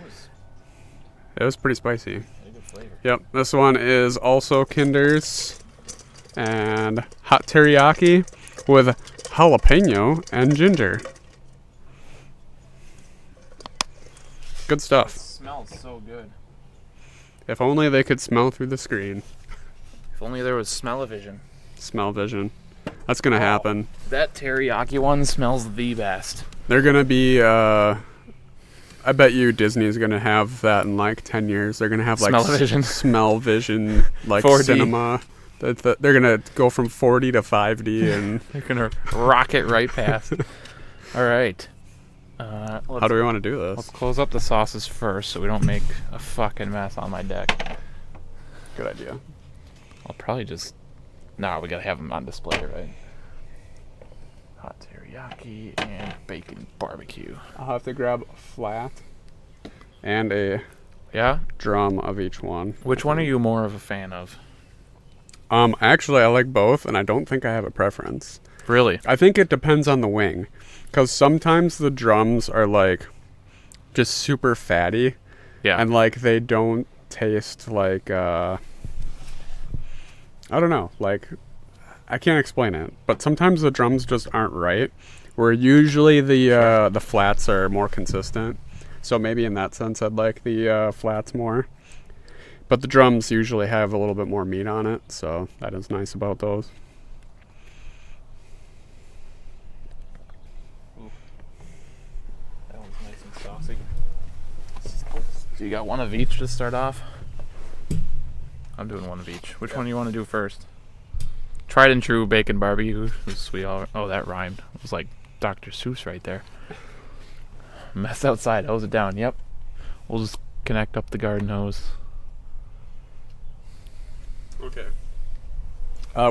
It was pretty spicy. had a good flavor. Yep, this one is also Kinder's and hot teriyaki with jalapeno and ginger. Good It stuff. smells so good. If only they could smell through the screen. If only there was smell-o-vision. Smell vision. That's gonna happen. That teriyaki one smells the best. They're gonna be I bet you Disney's gonna have that in like 10 years. They're gonna have like Smell-o-vision. smell vision, like 4D. cinema. They're gonna go from 4D to 5D, and They're gonna rock it right past. All right. how do we want to do Let's this? close up the sauces first so we don't make a fucking mess on my deck. Good idea. I'll probably just... Nah, we gotta have them on display, right? Hot teriyaki and bacon barbecue. I'll have to grab a flat and a Yeah? drum of each one. Which one are you more of a fan of? Actually, I like both, and I don't think I have a preference. Really? I think it depends on the wing, because sometimes the drums are like just super fatty, Yeah. and like they don't taste like I don't know, like I can't explain it, but sometimes the drums just aren't right. Where usually the flats are more consistent, so maybe in that sense I'd like the flats more. But the drums usually have a little bit more meat on it, so that is nice about those. That one's nice and saucy. So you got one of each to start off? I'm doing one of each. Which one do you want to do first? Tried and true bacon barbecue. Oh, that rhymed. It was like Dr. Seuss right there. Mess outside, hose it down. Yep. We'll just connect up the garden hose. Okay.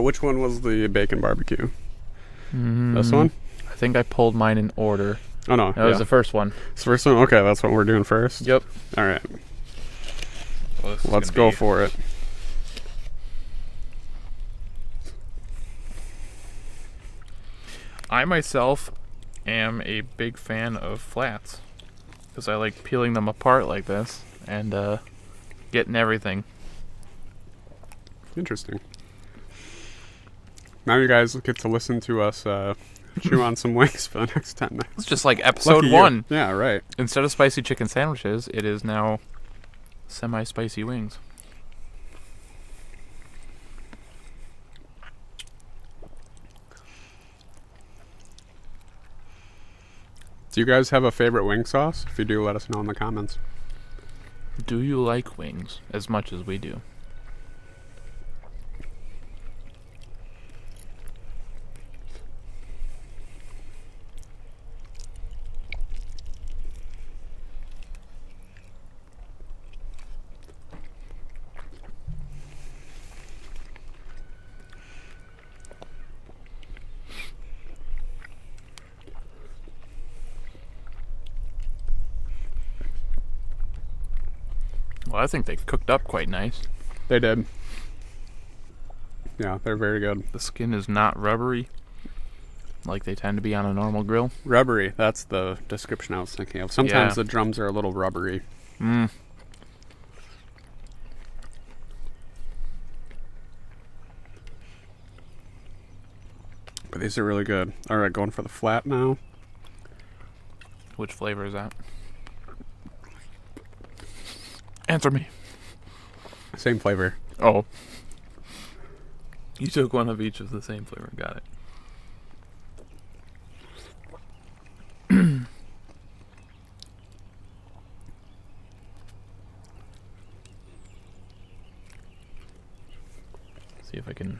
Which one was the bacon barbecue? Mm, This one? I think I pulled mine in order. Oh no, That was the first one. It's the first one. Okay, that's what we're doing first. Yep. All right, Well, this is let's gonna go be- for it. I myself am a big fan of flats because I like peeling them apart like this and getting everything. Interesting. Now you guys get to listen to us chew on some wings for the next 10 minutes. It's just like episode Lucky you. 1. Yeah, right. Instead of spicy chicken sandwiches, it is now semi-spicy wings. Do you guys have a favorite wing sauce? If you do, let us know in the comments. Do you like wings as much as we do? Well, I think they cooked up quite nice. They did. Yeah, they're very good. The skin is not rubbery like they tend to be on a normal grill. Rubbery, that's the description I was thinking of. Sometimes Yeah. the drums are a little rubbery. Mmm. But these are really good. All right, going for the flat now. Which flavor is that? Answer me. Same flavor. Oh. You took one of each of the same flavor. Got it. See if I can...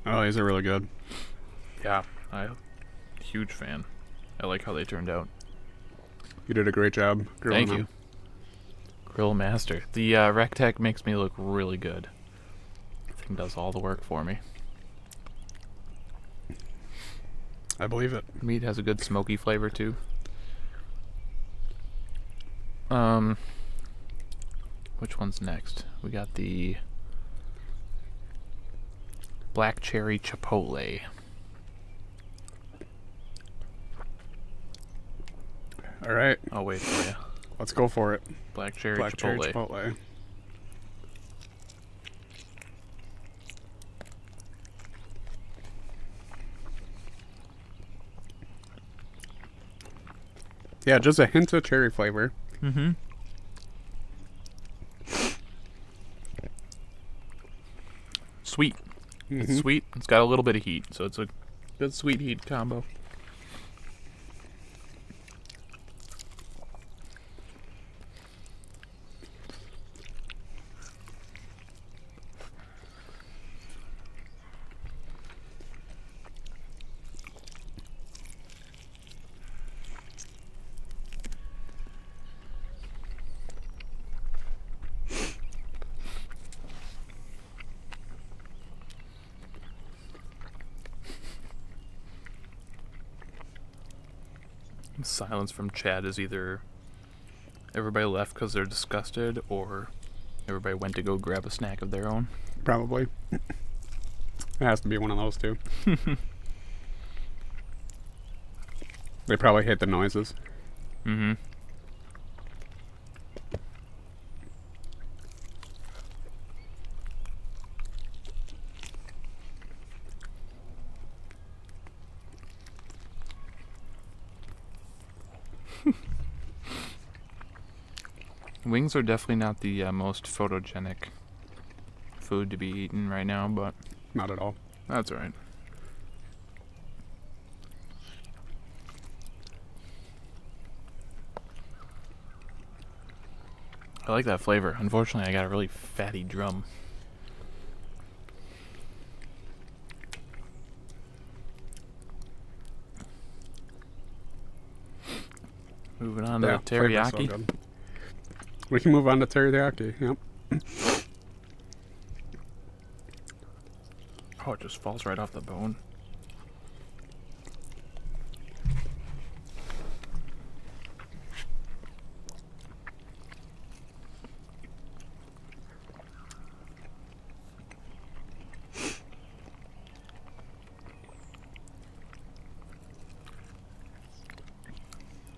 Oh, these are really good. Yeah, I'm a huge fan. I like how they turned out. You did a great job grilling Thank you. them. Grill master. The Rectech makes me look really good. I think does all the work for me. I believe it. Meat has a good smoky flavor too. Which one's next? We got the black cherry chipotle. All right, I'll wait for you. let's go for it. Black cherry Black chipotle. cherry chipotle. Yeah, just a hint of cherry flavor. Mm-hmm. Sweet. It's Mhm. sweet. It's got a little bit of heat, so it's a good sweet heat combo. Silence from Chad is either everybody left because they're disgusted or everybody went to go grab a snack of their own. Probably. It has to be one of those two. They probably hate the noises. Mm-hmm. Wings are definitely not the most photogenic food to be eaten right now, but Not at all. that's alright. I like that flavor. Unfortunately, I got a really fatty drum. Moving on to Yeah, flavor's so teriyaki. good. We can move on to teriyaki. Yep. Oh, it just falls right off the bone.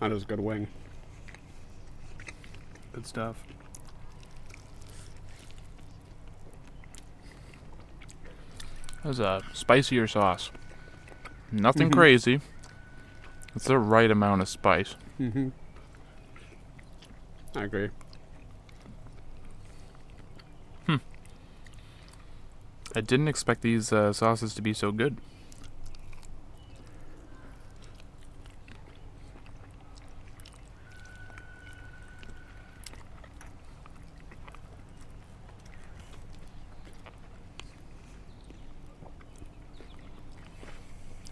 That is a good wing. Good stuff. That's a spicier sauce. Nothing crazy. It's the right amount of spice. Mm-hmm. I agree. I I didn't expect these sauces to be so good.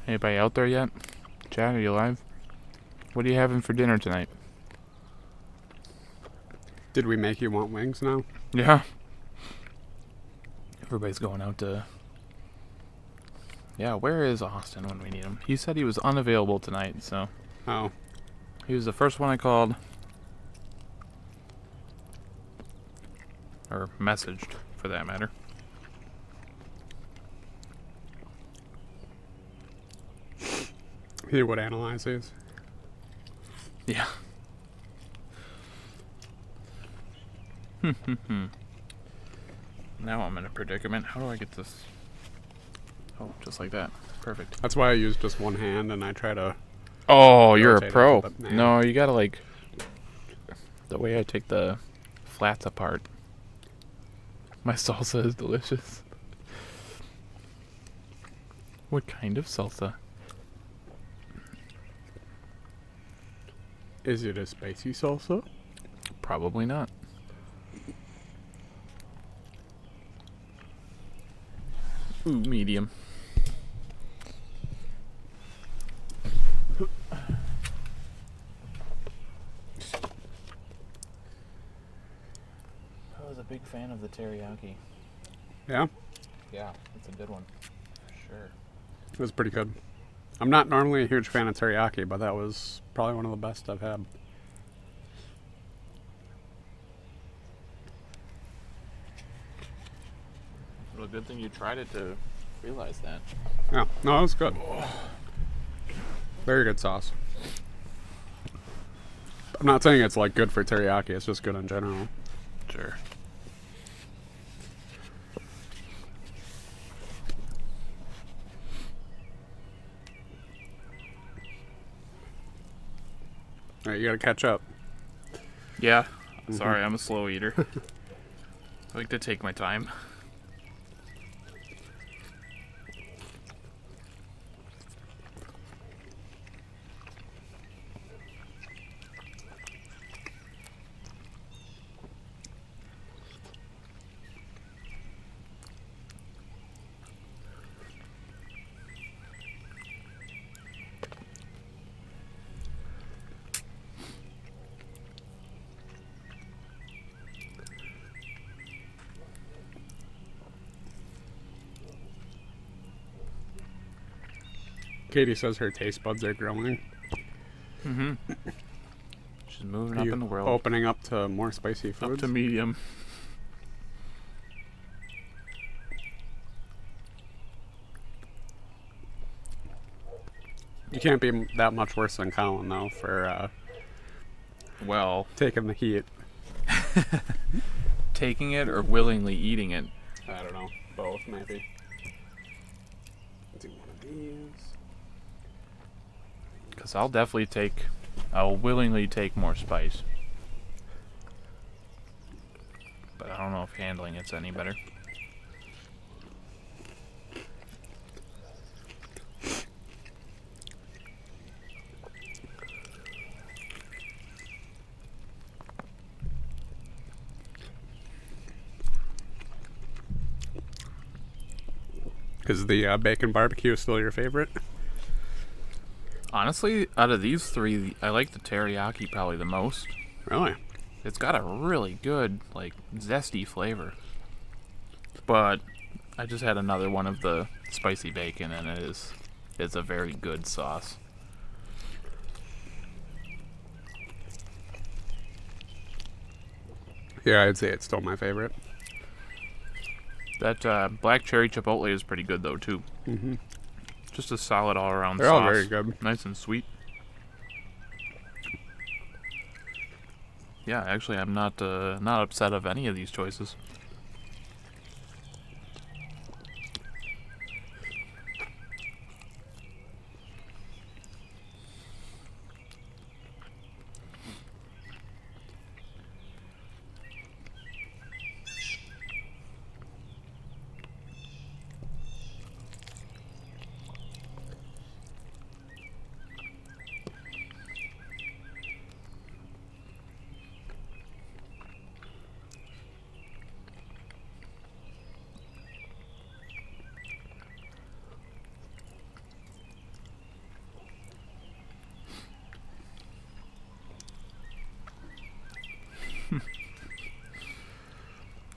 Anybody out there yet? Chad, are you alive? What are you having for dinner tonight? Did we make you want wings now? Yeah. Everybody's going out to... Yeah, where is Austin when we need him? He said he was unavailable tonight, so... Oh. He was the first one I called. Or messaged, for that matter. He would analyze these. Yeah. Now I'm in a predicament. How do I get this? Oh, just like that. Perfect. That's why I use just one hand and I try to... Oh, you're a rotate it, pro. but man. No, you gotta like... The way I take the flats apart. My salsa is delicious. What kind of salsa? Is it a spicy salsa? Probably not. Ooh, medium. I was a big fan of the teriyaki. Yeah? Yeah, that's a good one. Sure. It was pretty good. I'm not normally a huge fan of teriyaki, but that was probably one of the best I've had. Well, good thing you tried it to realize that. Yeah, no, it was good. Very good sauce. I'm not saying it's like good for teriyaki, it's just good in general. Sure. Alright, you gotta catch up. Yeah. Sorry, I'm a slow eater. I like to take my time. Katie says her taste buds are growing. Mm-hmm. She's moving Are up you in the world. opening up to more spicy foods? Up to medium. You can't be that much worse than Collin, though, for Well, taking the heat. taking it or willingly eating it. I don't know. Both, maybe. Do one of these. Because I'll willingly take more spice. But I don't know if handling it's any better. Is the bacon barbecue still your favorite? Honestly, out of these three, I like the teriyaki probably the most. Really? It's got a really good, like, zesty flavor. But I just had another one of the spicy bacon, and it's a very good sauce. Yeah, I'd say it's still my favorite. That black cherry chipotle is pretty good, though, too. Mm-hmm. Just a solid all-around They're sauce. all very good. Nice and sweet. Yeah, actually, I'm not upset of any of these choices.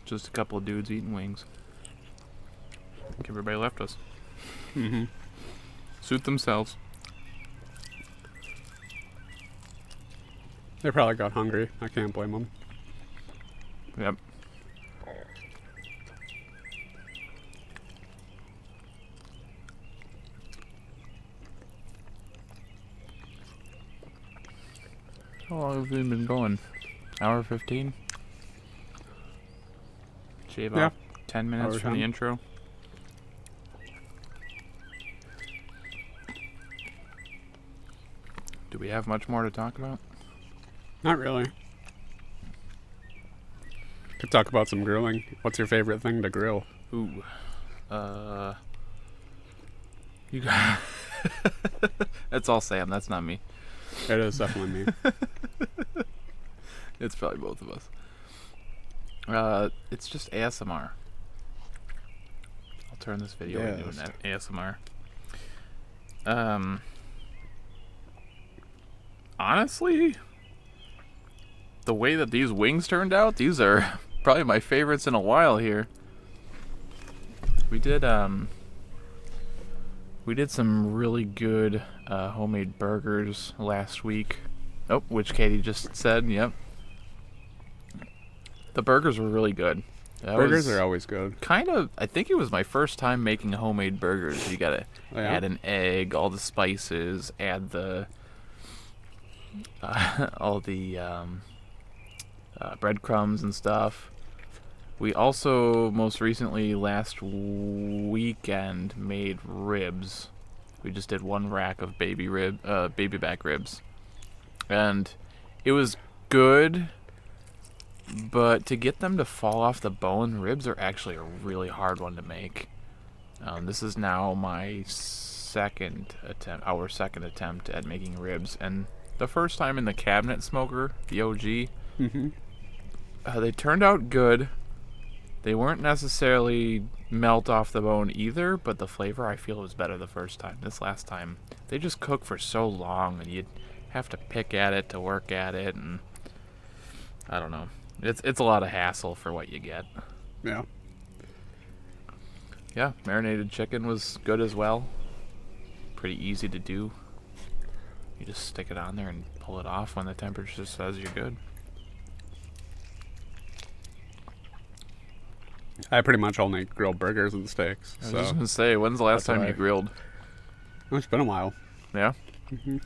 Just a couple of dudes eating wings. I think everybody left us. Mm-hmm. Suit themselves. They probably got hungry. I can't blame them. Yep. How long have we been going? Hour 15? Shave Yeah. off 10 minutes Hour from the 10. intro. Do we have much more to talk about? Not really. Could talk about some grilling. What's your favorite thing to grill? Ooh. You got... That's all Sam, that's not me. It is definitely me. It's probably both of us. It's just ASMR. I'll turn this video into an ASMR. Honestly, the way that these wings turned out, these are probably my favorites in a while here. We did some really good homemade burgers last week. Oh, which Katie just said, yep. The burgers were really good. Burgers are always good. I think it was my first time making homemade burgers. You gotta add an egg, all the spices, add the all the breadcrumbs and stuff. We also most recently last weekend made ribs. We just did one rack of baby back ribs, and it was good. But to get them to fall off the bone, ribs are actually a really hard one to make. This is now my our second attempt at making ribs, and the first time in the cabinet smoker, the OG. Mm-hmm. They turned out good. They weren't necessarily melt off the bone either, but the flavor I feel was better the first time. This last time, they just cook for so long, and you'd have to pick at it to work at it, and I don't know. It's a lot of hassle for what you get. Yeah. Yeah, marinated chicken was good as well. Pretty easy to do. You just stick it on there and pull it off when the temperature says you're good. I pretty much only grill burgers and steaks. I was just going to say, when's the last time you grilled? It's been a while. Yeah? Mm-hmm.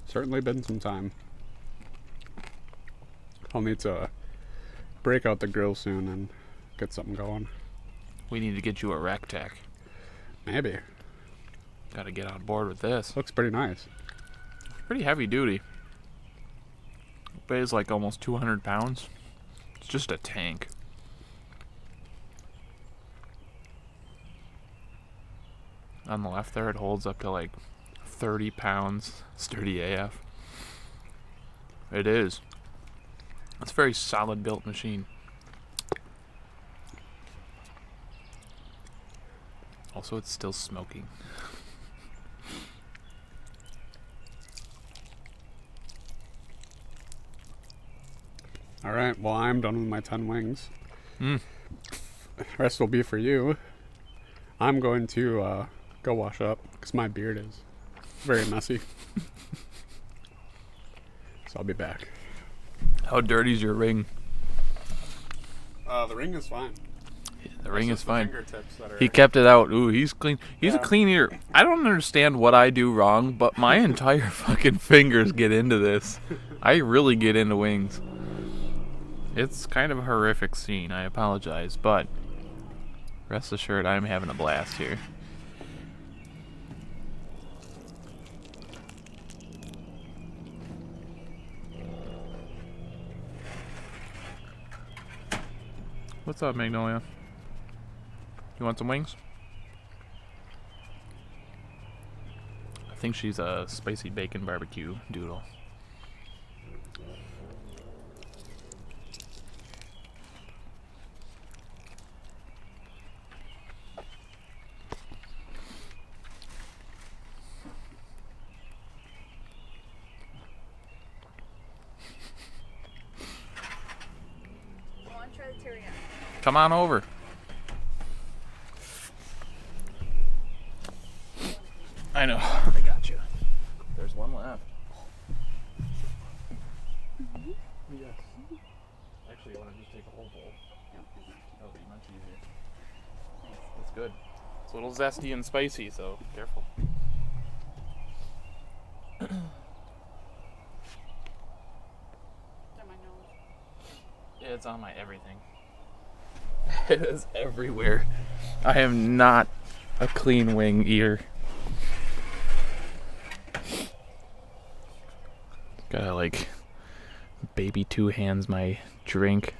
Certainly been some time. I'll need to break out the grill soon and get something going. We need to get you a Rectech. Maybe. Got to get on board with this. Looks pretty nice. Pretty heavy duty. Weighs like almost 200 pounds. It's just a tank. On the left there, it holds up to like 30 pounds. Sturdy AF. It is. It's a very solid built machine. Also, it's still smoking. All right, well, I'm done with my 10 wings. Mm. The rest will be for you. I'm going to go wash up because my beard is very messy. So I'll be back. How dirty's your ring? The ring is fine. The ring is fine. Fingertips that are... He kept it out. Ooh, he's clean. He's a clean eater. I don't understand what I do wrong, but my entire fucking fingers get into this. I really get into wings. It's kind of a horrific scene. I apologize, but rest assured I'm having a blast here. What's up, Magnolia? You want some wings? I think she's a spicy bacon barbecue doodle. Come on over. I know. I got you. There's one left. Yes. Actually, you want to just take a whole bowl? That'll be much easier. That's good. It's a little zesty and spicy, so careful. Yeah, it's on my everything. It is everywhere. I am not a clean wing eater. Gotta like baby two hands my drink.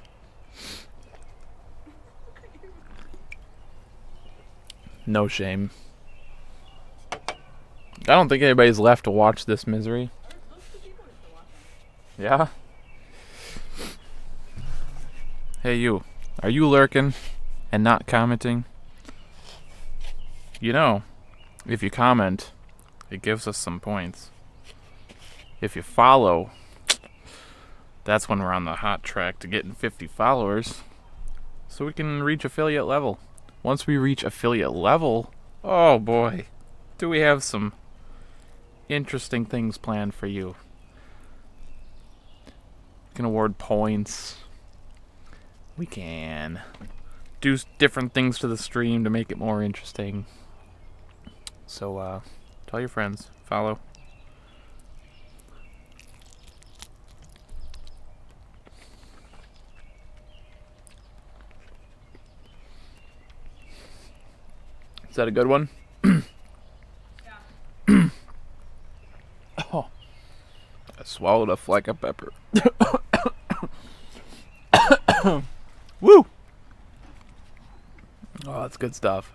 No shame. I don't think anybody's left to watch this misery. Yeah? Hey you, are you lurking and not commenting? You know, if you comment, it gives us some points. If you follow, that's when we're on the hot track to getting 50 followers, so we can reach affiliate level. Once we reach affiliate level, oh boy, do we have some interesting things planned for you. We can award points. We can do different things to the stream to make it more interesting. So, tell your friends, follow. Is that a good one? Yeah. Oh, I swallowed a fleck of pepper. Woo! Oh, that's good stuff.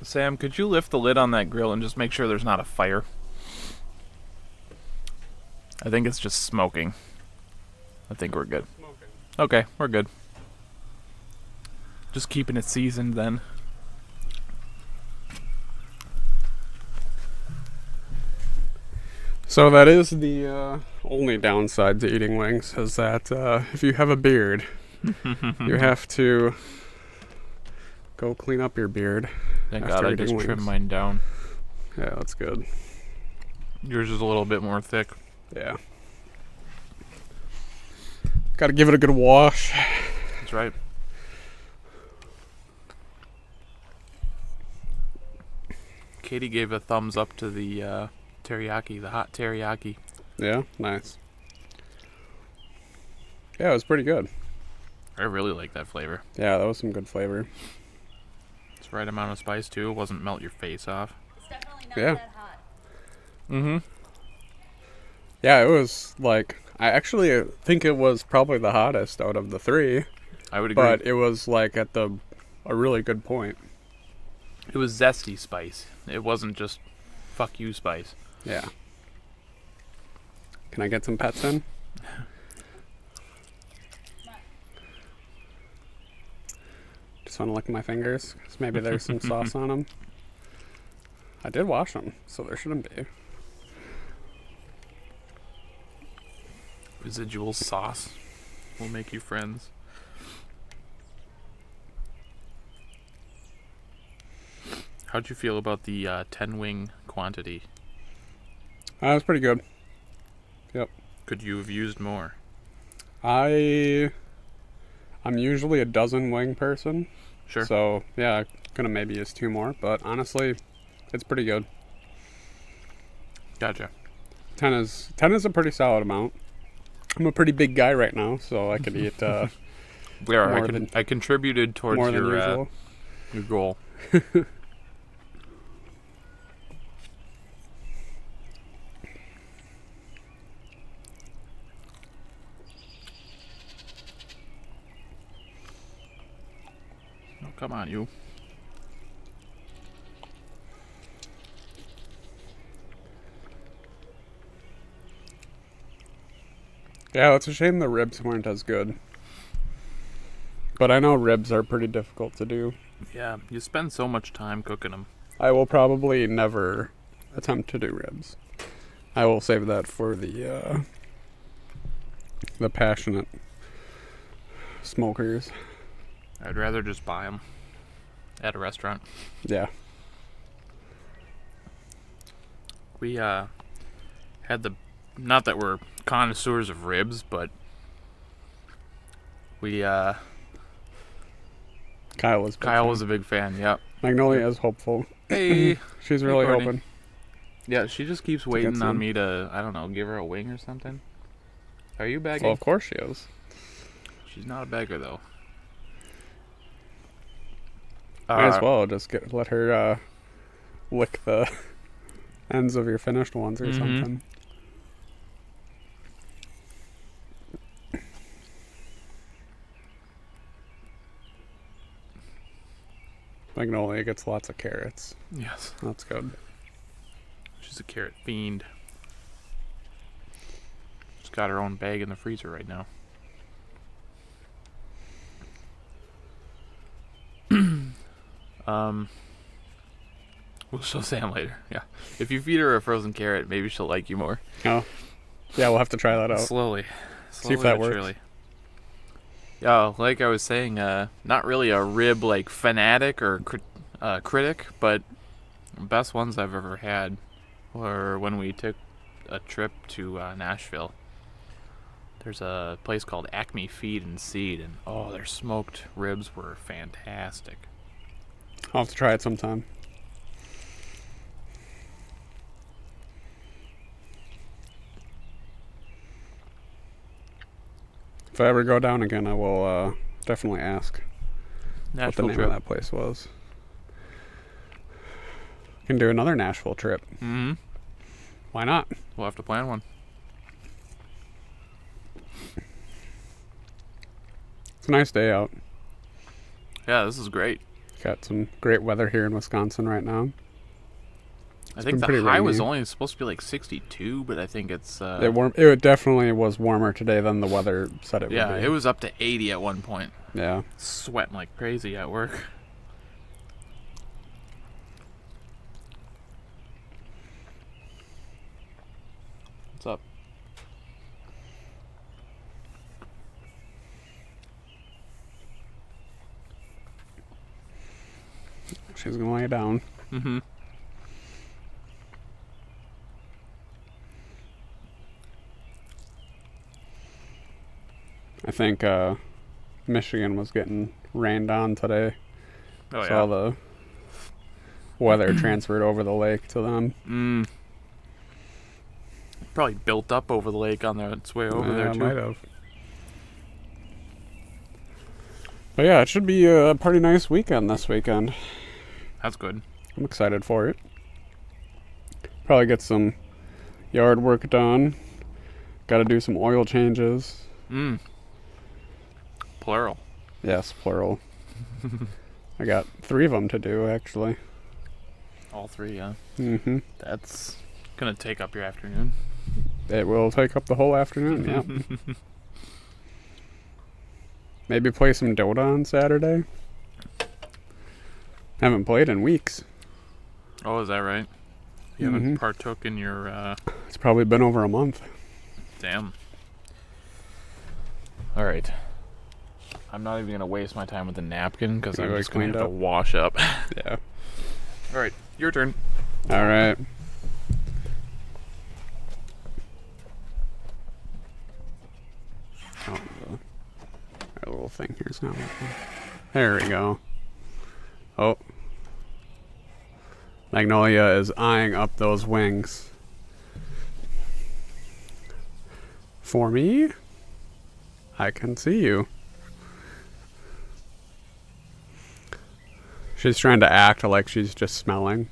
Sam, could you lift the lid on that grill and just make sure there's not a fire? I think it's just smoking. I think we're good. Okay, we're good. Just keeping it seasoned then. So that is the only downside to eating wings, is that if you have a beard, you have to go clean up your beard. Thank God I just trimmed mine down. Yeah, that's good. Yours is a little bit more thick. Yeah. Gotta give it a good wash. That's right. Katie gave a thumbs up to the teriyaki, the hot teriyaki. Yeah, nice. Yeah, it was pretty good. I really like that flavor. Yeah, that was some good flavor. It's the right amount of spice too. It wasn't melt your face off. It's definitely not that hot. Mm-hmm. Yeah, it was like, I actually think it was probably the hottest out of the three. I would agree. But it was like at a really good point. It was zesty spice. It wasn't just fuck you spice. Yeah. Can I get some pets in? Just want to lick my fingers, because maybe there's some sauce on them. I did wash them, so there shouldn't be. Residual sauce will make you friends. How'd you feel about the 10 wing quantity? That was pretty good. Yep. Could you have used more? I'm usually a dozen wing person. Sure. So, yeah, I could have maybe used 2 more, but honestly, it's pretty good. Gotcha. 10 is a pretty solid amount. I'm a pretty big guy right now, so I could eat We are. I contributed towards more than your goal. Oh, come on, you. Yeah, it's a shame the ribs weren't as good. But I know ribs are pretty difficult to do. Yeah, you spend so much time cooking them. I will probably never attempt to do ribs. I will save that for the passionate smokers. I'd rather just buy them at a restaurant. Yeah. We had not that we're connoisseurs of ribs, but we Kyle was a big fan. Yep. Magnolia is hopeful. Hey. She's really Courtney. hoping. Yeah, she just keeps waiting on some. me to, I don't know, give her a wing or something. Are you begging? Well, of course she is. She's not a beggar, though. Might as well just let her lick the ends of your finished ones or something. Magnolia gets lots of carrots. Yes. That's good. She's a carrot fiend. She's got her own bag in the freezer right now. We'll show Sam later. Yeah. If you feed her a frozen carrot, maybe she'll like you more. Oh. Yeah, we'll have to try that out. Slowly See if that but works. surely. Yeah, like I was saying, not really a rib like fanatic or critic, but best ones I've ever had were when we took a trip to Nashville. There's a place called Acme Feed and Seed, and their smoked ribs were fantastic. I'll have to try it sometime. If I ever go down again, I will definitely ask Nashville what the name trip. of that place was. Can do another Nashville trip. Mm-hmm. Why not? We'll have to plan one. It's a nice day out. Yeah, this is great. Got some great weather here in Wisconsin right now. I think been the pretty high was rainy. only supposed to be like 62, but I think it's... It definitely was warmer today than the weather said it would be. yeah, it was up to 80 at one point. Yeah. Sweating like crazy at work. What's up? She's going to lay down. Mm-hmm. I think Michigan was getting rained on today. Oh, So yeah. all the weather transferred over the lake to them. Probably built up over the lake on its way over there, too. Might have. But yeah, it should be a pretty nice weekend this weekend. That's good. I'm excited for it. Probably get some yard work done. Got to do some oil changes. Plural. Yes, plural. I got 3 of them to do, actually. All 3, yeah. Mm-hmm. That's gonna take up your afternoon. It will take up the whole afternoon, yeah. Maybe play some Dota on Saturday. Haven't played in weeks. Oh, is that right? You haven't partook in your... It's probably been over a month. Damn. All right. I'm not even going to waste my time with the napkin because I'm Maybe just going cleaned to have to up. wash up. Yeah. All right. Your turn. All right. Oh, our little thing here's not working. There we go. Oh. Magnolia is eyeing up those wings. For me? I can see you. She's trying to act like she's just smelling.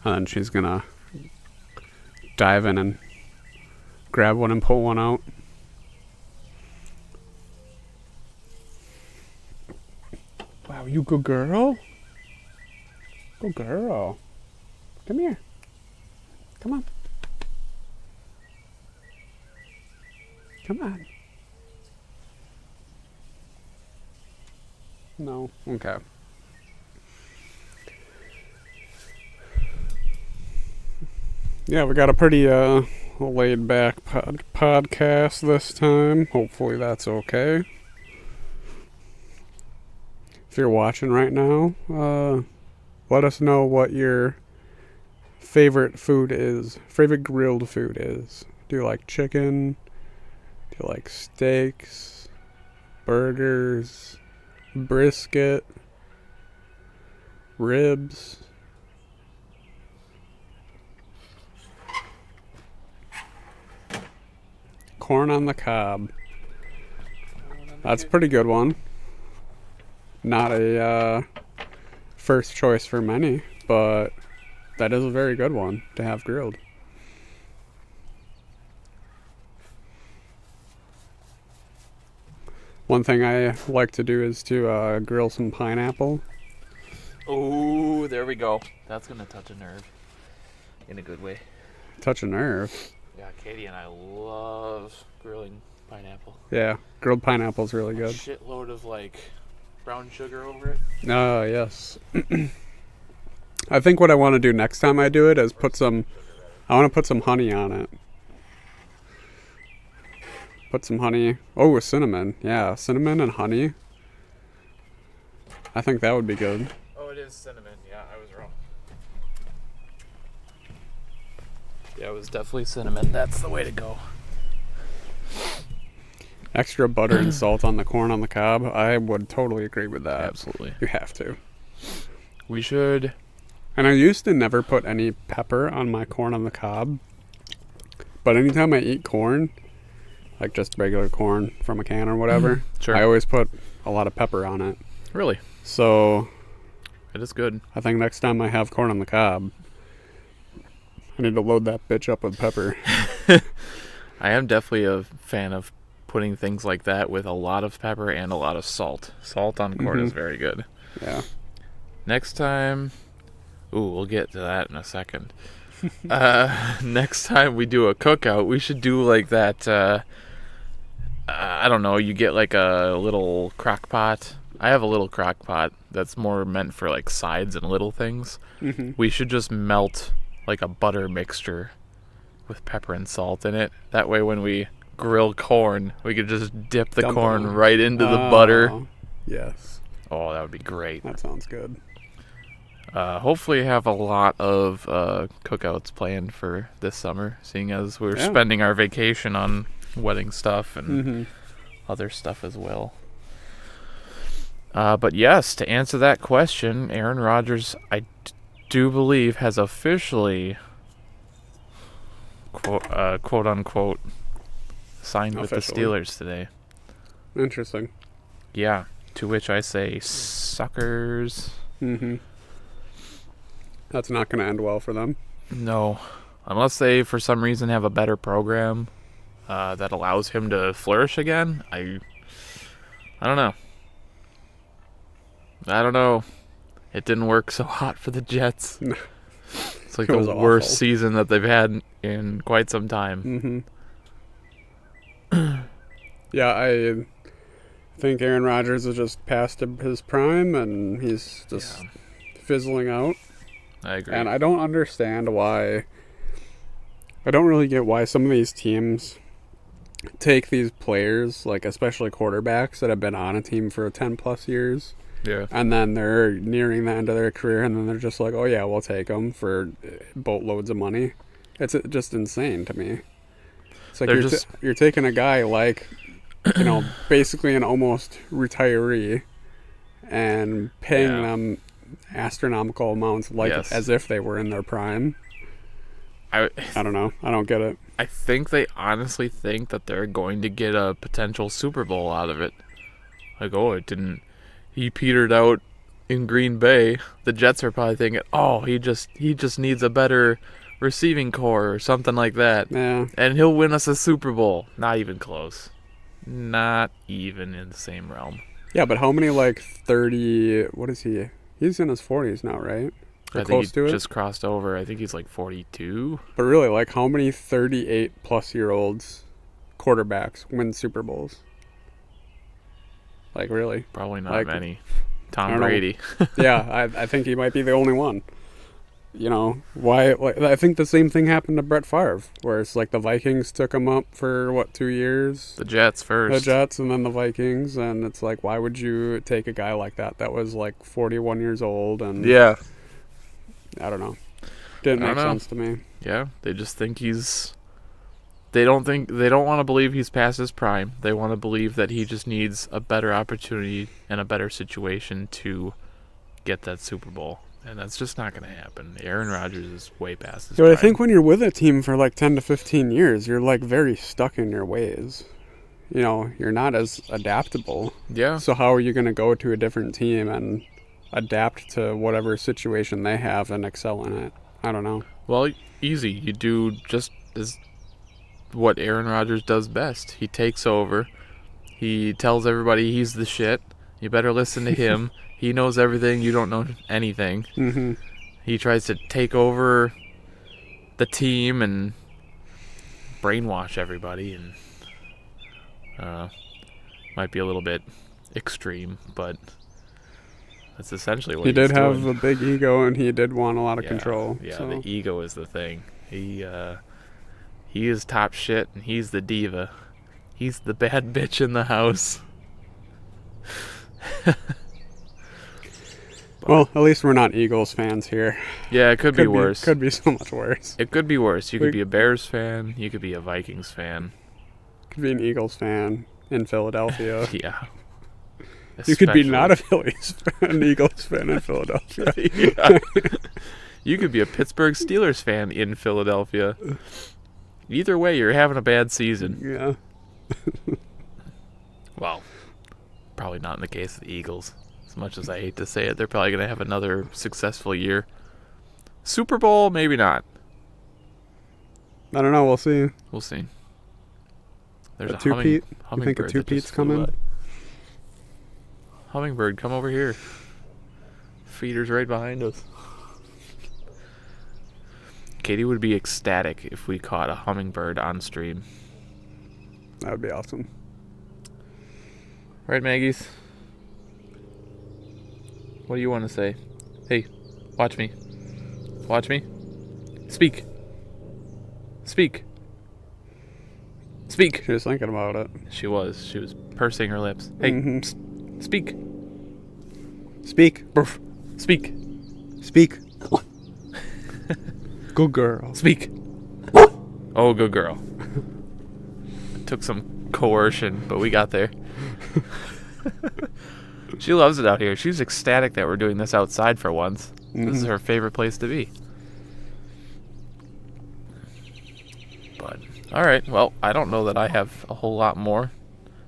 And then she's gonna dive in and grab one and pull one out. Wow, you good girl? Good girl. Come here. Come on. Come on. No. Okay. Yeah, we got a pretty laid back podcast this time. Hopefully that's okay. If you're watching right now, let us know what your favorite food is. Favorite grilled food is. Do you like chicken? Do you like steaks? Burgers? Brisket? Ribs? Corn on the cob. That's a pretty good one. Not a first choice for many, but that is a very good one to have grilled. One thing I like to do is to grill some pineapple. Oh, there we go. That's going to touch a nerve in a good way. Touch a nerve. Yeah, Katie and I love grilling pineapple. Yeah, grilled pineapple is really A good. shitload of like brown sugar over it. Yes. I think what I want to do next time I do it is I want to put some honey on it. Put some honey. Oh, with cinnamon. Yeah, cinnamon and honey. I think that would be good. Oh, it is cinnamon. Yeah, I was wrong. Yeah, it was definitely cinnamon. That's the way to go. Extra butter and salt on the corn on the cob. I would totally agree with that. Absolutely. You have to. We should. And I used to never put any pepper on my corn on the cob. But anytime I eat corn, like just regular corn from a can or whatever, Sure. I always put a lot of pepper on it. Really? So It is good. I think next time I have corn on the cob, I need to load that bitch up with pepper. I am definitely a fan of putting things like that with a lot of pepper and a lot of salt. Salt on corn is very good. Yeah. Next time, we'll get to that in a second. Next time we do a cookout, we should do like that, I don't know, you get like a little crock pot. I have a little crock pot that's more meant for like sides and little things. Mm-hmm. We should just melt like a butter mixture with pepper and salt in it. That way when we grill corn, we could just dip the Dump corn it. right into the butter. Yes. Oh, that would be great. That sounds good. Hopefully have a lot of cookouts planned for this summer, seeing as we're spending our vacation on wedding stuff and other stuff as well. But yes, to answer that question, Aaron Rodgers, I do believe, has officially quote unquote signed with the Steelers today. Interesting. Yeah, to which I say suckers. That's not going to end well for them. No, unless they for some reason have a better program that allows him to flourish again. I don't know. It didn't work so hot for the Jets. It's like the worst season that they've had in quite some time. Yeah, I think Aaron Rodgers is just past his prime, and he's just fizzling out. I agree. And I don't understand why. I don't really get why some of these teams take these players, like especially quarterbacks that have been on a team for 10 plus years. Yeah. And then they're nearing the end of their career, and then they're just like, oh yeah, we'll take them for boatloads of money. It's just insane to me. It's like you're taking a guy like, basically an almost retiree and paying them astronomical amounts as if they were in their prime. I don't know. I don't get it. I think they honestly think that they're going to get a potential Super Bowl out of it. Like, he petered out in Green Bay. The Jets are probably thinking, he just needs a better receiving core or something like that. Yeah. And he'll win us a Super Bowl. Not even close. Not even in the same realm. Yeah, but how many 30, what is he? He's in his 40s now, right? I think he just crossed over. I think he's 42. But really, how many 38-plus-year-olds quarterbacks win Super Bowls? Really? Probably not many. Tom Brady. Yeah, I think he might be the only one. why? Like, I think the same thing happened to Brett Favre, where it's like the Vikings took him up for 2 years? The Jets first. The Jets and then the Vikings, and it's like, why would you take a guy like that was like 41 years old? And Yeah. I don't know. Didn't make sense to me. Yeah, they just think they don't want to believe he's past his prime. They want to believe that he just needs a better opportunity and a better situation to get that Super Bowl. And that's just not going to happen. Aaron Rodgers is way past his prime. I think when you're with a team for like 10 to 15 years, you're like very stuck in your ways. You're not as adaptable. Yeah. So how are you going to go to a different team and adapt to whatever situation they have and excel in it? I don't know. Well, easy. You do just as what Aaron Rodgers does best. He takes over. He tells everybody he's the shit. You better listen to him. He knows everything. You don't know anything. Mm-hmm. He tries to take over the team and brainwash everybody. And might be a little bit extreme, but that's essentially what he did have doing. a big ego, and he did want a lot of control. Yeah, so. The ego is the thing. He is top shit, and he's the diva. He's the bad bitch in the house. Well, at least we're not Eagles fans here. Yeah, it could be worse. Could be so much worse. It could be worse. You could be a Bears fan. You could be a Vikings fan. Could be an Eagles fan in Philadelphia. Yeah. You could be not a Phillies fan, an Eagles fan in Philadelphia. Yeah. You could be a Pittsburgh Steelers fan in Philadelphia. Either way, you're having a bad season. Yeah. Well, probably not in the case of the Eagles. As much as I hate to say it, they're probably going to have another successful year. Super Bowl, maybe not. I don't know. We'll see. We'll see. There's a two-peat? You think a hummingbird that two-peat's just flew coming? by. Hummingbird, come over here. Feeder's right behind us. Katie would be ecstatic if we caught a hummingbird on stream. That would be awesome. Right, Maggies? What do you want to say? Hey, watch me. Watch me. Speak. Speak. Speak. She was thinking about it. She was. She was pursing her lips. Hey, Mm-hmm. speak. Speak. Speak. Speak. Good girl. Speak. Oh, good girl. Took some coercion, but we got there. She loves it out here. She's ecstatic that we're doing this outside for once. Mm-hmm. This is her favorite place to be. But, alright, well, I don't know that I have a whole lot more.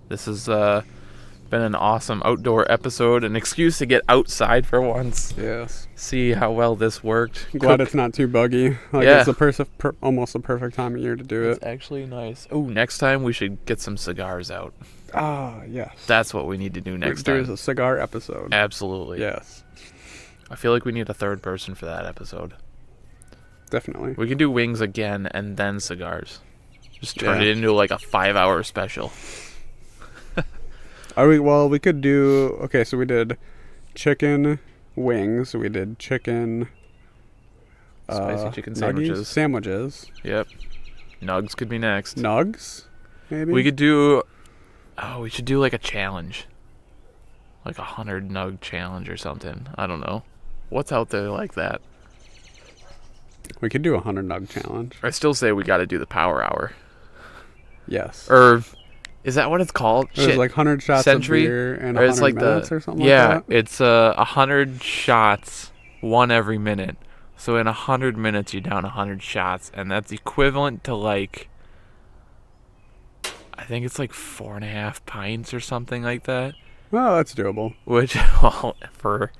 This has been an awesome outdoor episode, an excuse to get outside for once. Yes. See how well this worked. Glad it's not too buggy. Like, Yeah. it's almost the perfect time of year to do It's it. actually nice. Oh, next time we should get some cigars out. Ah, yes. That's what we need to do next There's time. a cigar episode. Absolutely. Yes. I feel like we need a third person for that episode. Definitely. We can do wings again and then cigars. Just turn Yeah. it into like a 5-hour special. We could do... Okay, so we did chicken wings. We did chicken... Spicy chicken nuggies? Sandwiches. Yep. Nugs could be next. Nugs, maybe? We could do... Oh, we should do like a challenge. Like 100 nug challenge or something. I don't know. What's out there like that? We could do a 100 nug challenge. I still say we got to do the power hour. Yes. Or is that what it's called? It was like 100 shots Century? of beer and Or 100 it's like minutes or something yeah, like that. it's 100 shots, one every minute. So in 100 minutes, you're down 100 shots, and that's equivalent to like, I think it's like 4.5 pints or something like that. Well, that's doable. Which, well, for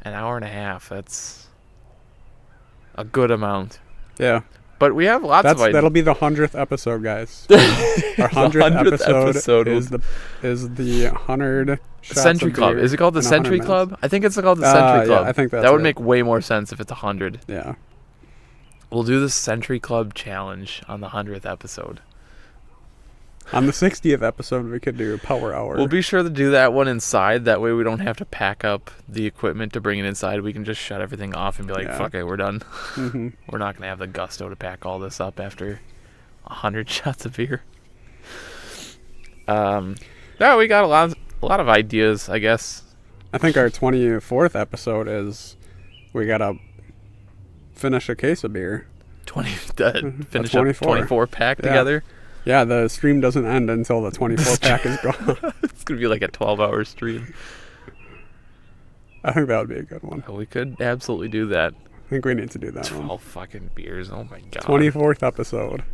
an hour and a half, that's a good amount. Yeah. But we have lots of ideas. That'll be the 100th episode, guys. Our 100th episode is the 100 shots Century of Club. beer Is it called the in 100 Century minutes. Club? I think it's called the Century Club. Yeah, I think that's that would it. make way more sense if it's 100. Yeah. We'll do the Century Club challenge on the 100th episode. On the 60th episode, we could do a power hour. We'll be sure to do that one inside. That way we don't have to pack up the equipment to bring it inside. We can just shut everything off and be like, fuck it, we're done. Mm-hmm. We're not going to have the gusto to pack all this up after 100 shots of beer. No, we got a lot of ideas, I guess. I think our 24th episode is we got to finish a case of beer. Finish up 24 pack together. Yeah, the stream doesn't end until the 24 pack is gone. It's going to be like a 12-hour stream. I think that would be a good one. We could absolutely do that. I think we need to do that 12 one. fucking beers. Oh, my God. 24th episode.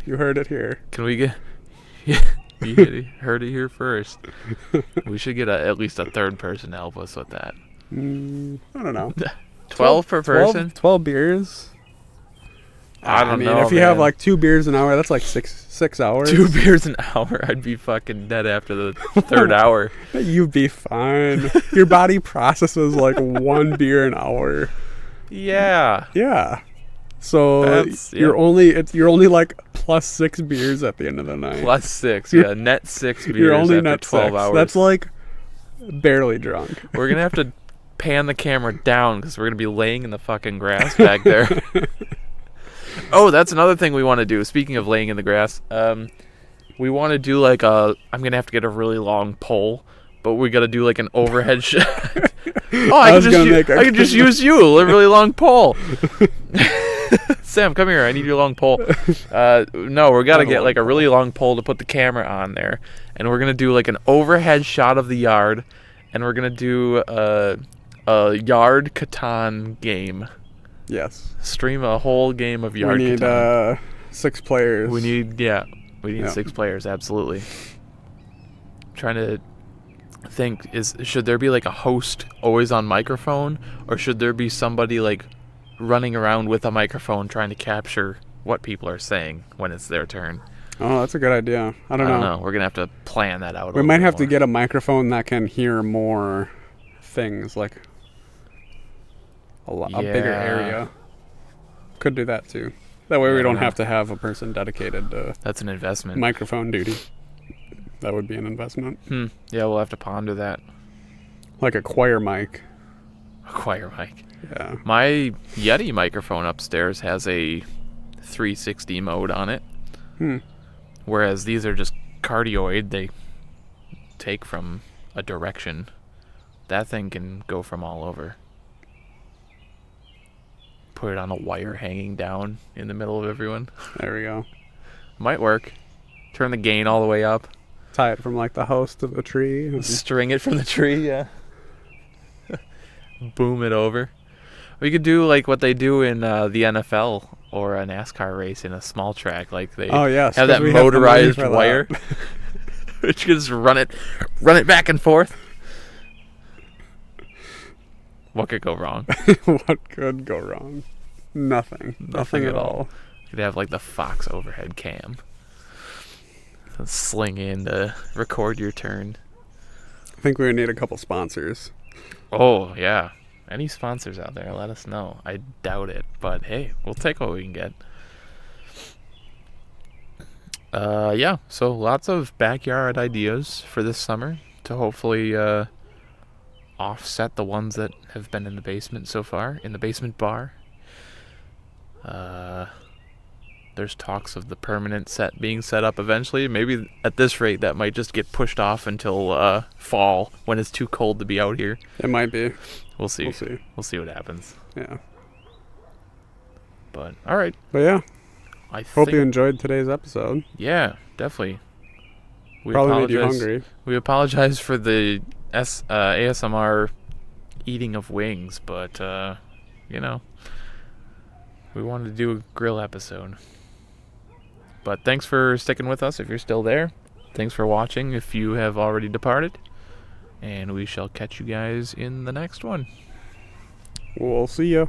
You heard it here. Can we get... You heard it here first. We should get at least a third person to help us with that. I don't know. 12 per person? 12 beers. I don't know, if you have like 2 beers an hour, that's like six hours. 2 beers an hour, I'd be fucking dead after the third hour. You'd be fine. Your body processes like 1 beer an hour. Yeah. Yeah. So you're only like plus 6 beers at the end of the night. Plus 6, yeah. Net 6 beers you're only after net 12 6. hours. That's like barely drunk. We're going to have to pan the camera down because we're going to be laying in the fucking grass back there. Oh, that's another thing we want to do. Speaking of laying in the grass, we want to do like I'm going to have to get a really long pole, but we got to do like an overhead shot. Oh, I can just use you, a really long pole. Sam, come here. I need your long pole. No, we're got to get like a really long pole to put the camera on there. And we're going to do like an overhead shot of the yard. And we're going to do a yard Catan game. Yes. Stream a whole game of yard Catan. We need 6 players. We need 6 players, absolutely. I'm trying to think, should there be like a host always on microphone? Or should there be somebody like running around with a microphone trying to capture what people are saying when it's their turn? Oh, that's a good idea. I don't know. We're going to have to plan that out. We might have to get a microphone that can hear more things, like a bigger area. Could do that too. That way we don't have to have a person dedicated to that's an investment. Microphone duty. That would be an investment. Yeah, we'll have to ponder that. Like a choir mic. A choir mic. Yeah. My Yeti microphone upstairs has a 360 mode on it. Whereas these are just cardioid. They take from a direction. That thing can go from all over. Put it on a wire hanging down in the middle of everyone. There we go. Might work. Turn the gain all the way up. Tie it from like the house to the tree. String it from the tree, yeah. Boom it over. We could do like what they do in the NFL or a NASCAR race in a small track. Like they have that motorized wire. Which you can just run it back and forth. What could go wrong? What could go wrong? Nothing. Nothing at all. You could have like the Fox overhead cam. Sling in to record your turn. I think we need a couple sponsors. Oh, yeah. Any sponsors out there, let us know. I doubt it, but hey, we'll take what we can get. Yeah, so lots of backyard ideas for this summer to hopefully offset the ones that have been in the basement so far, in the basement bar. There's talks of the permanent set being set up eventually. Maybe at this rate that might just get pushed off until fall when it's too cold to be out here. It might be. We'll see. We'll see what happens. Yeah. But all right. But yeah. I hope you enjoyed today's episode. Yeah, definitely. Probably made you hungry. We apologize for the ASMR eating of wings, but we wanted to do a grill episode. But thanks for sticking with us if you're still there. Thanks for watching if you have already departed. And we shall catch you guys in the next one. We'll see ya.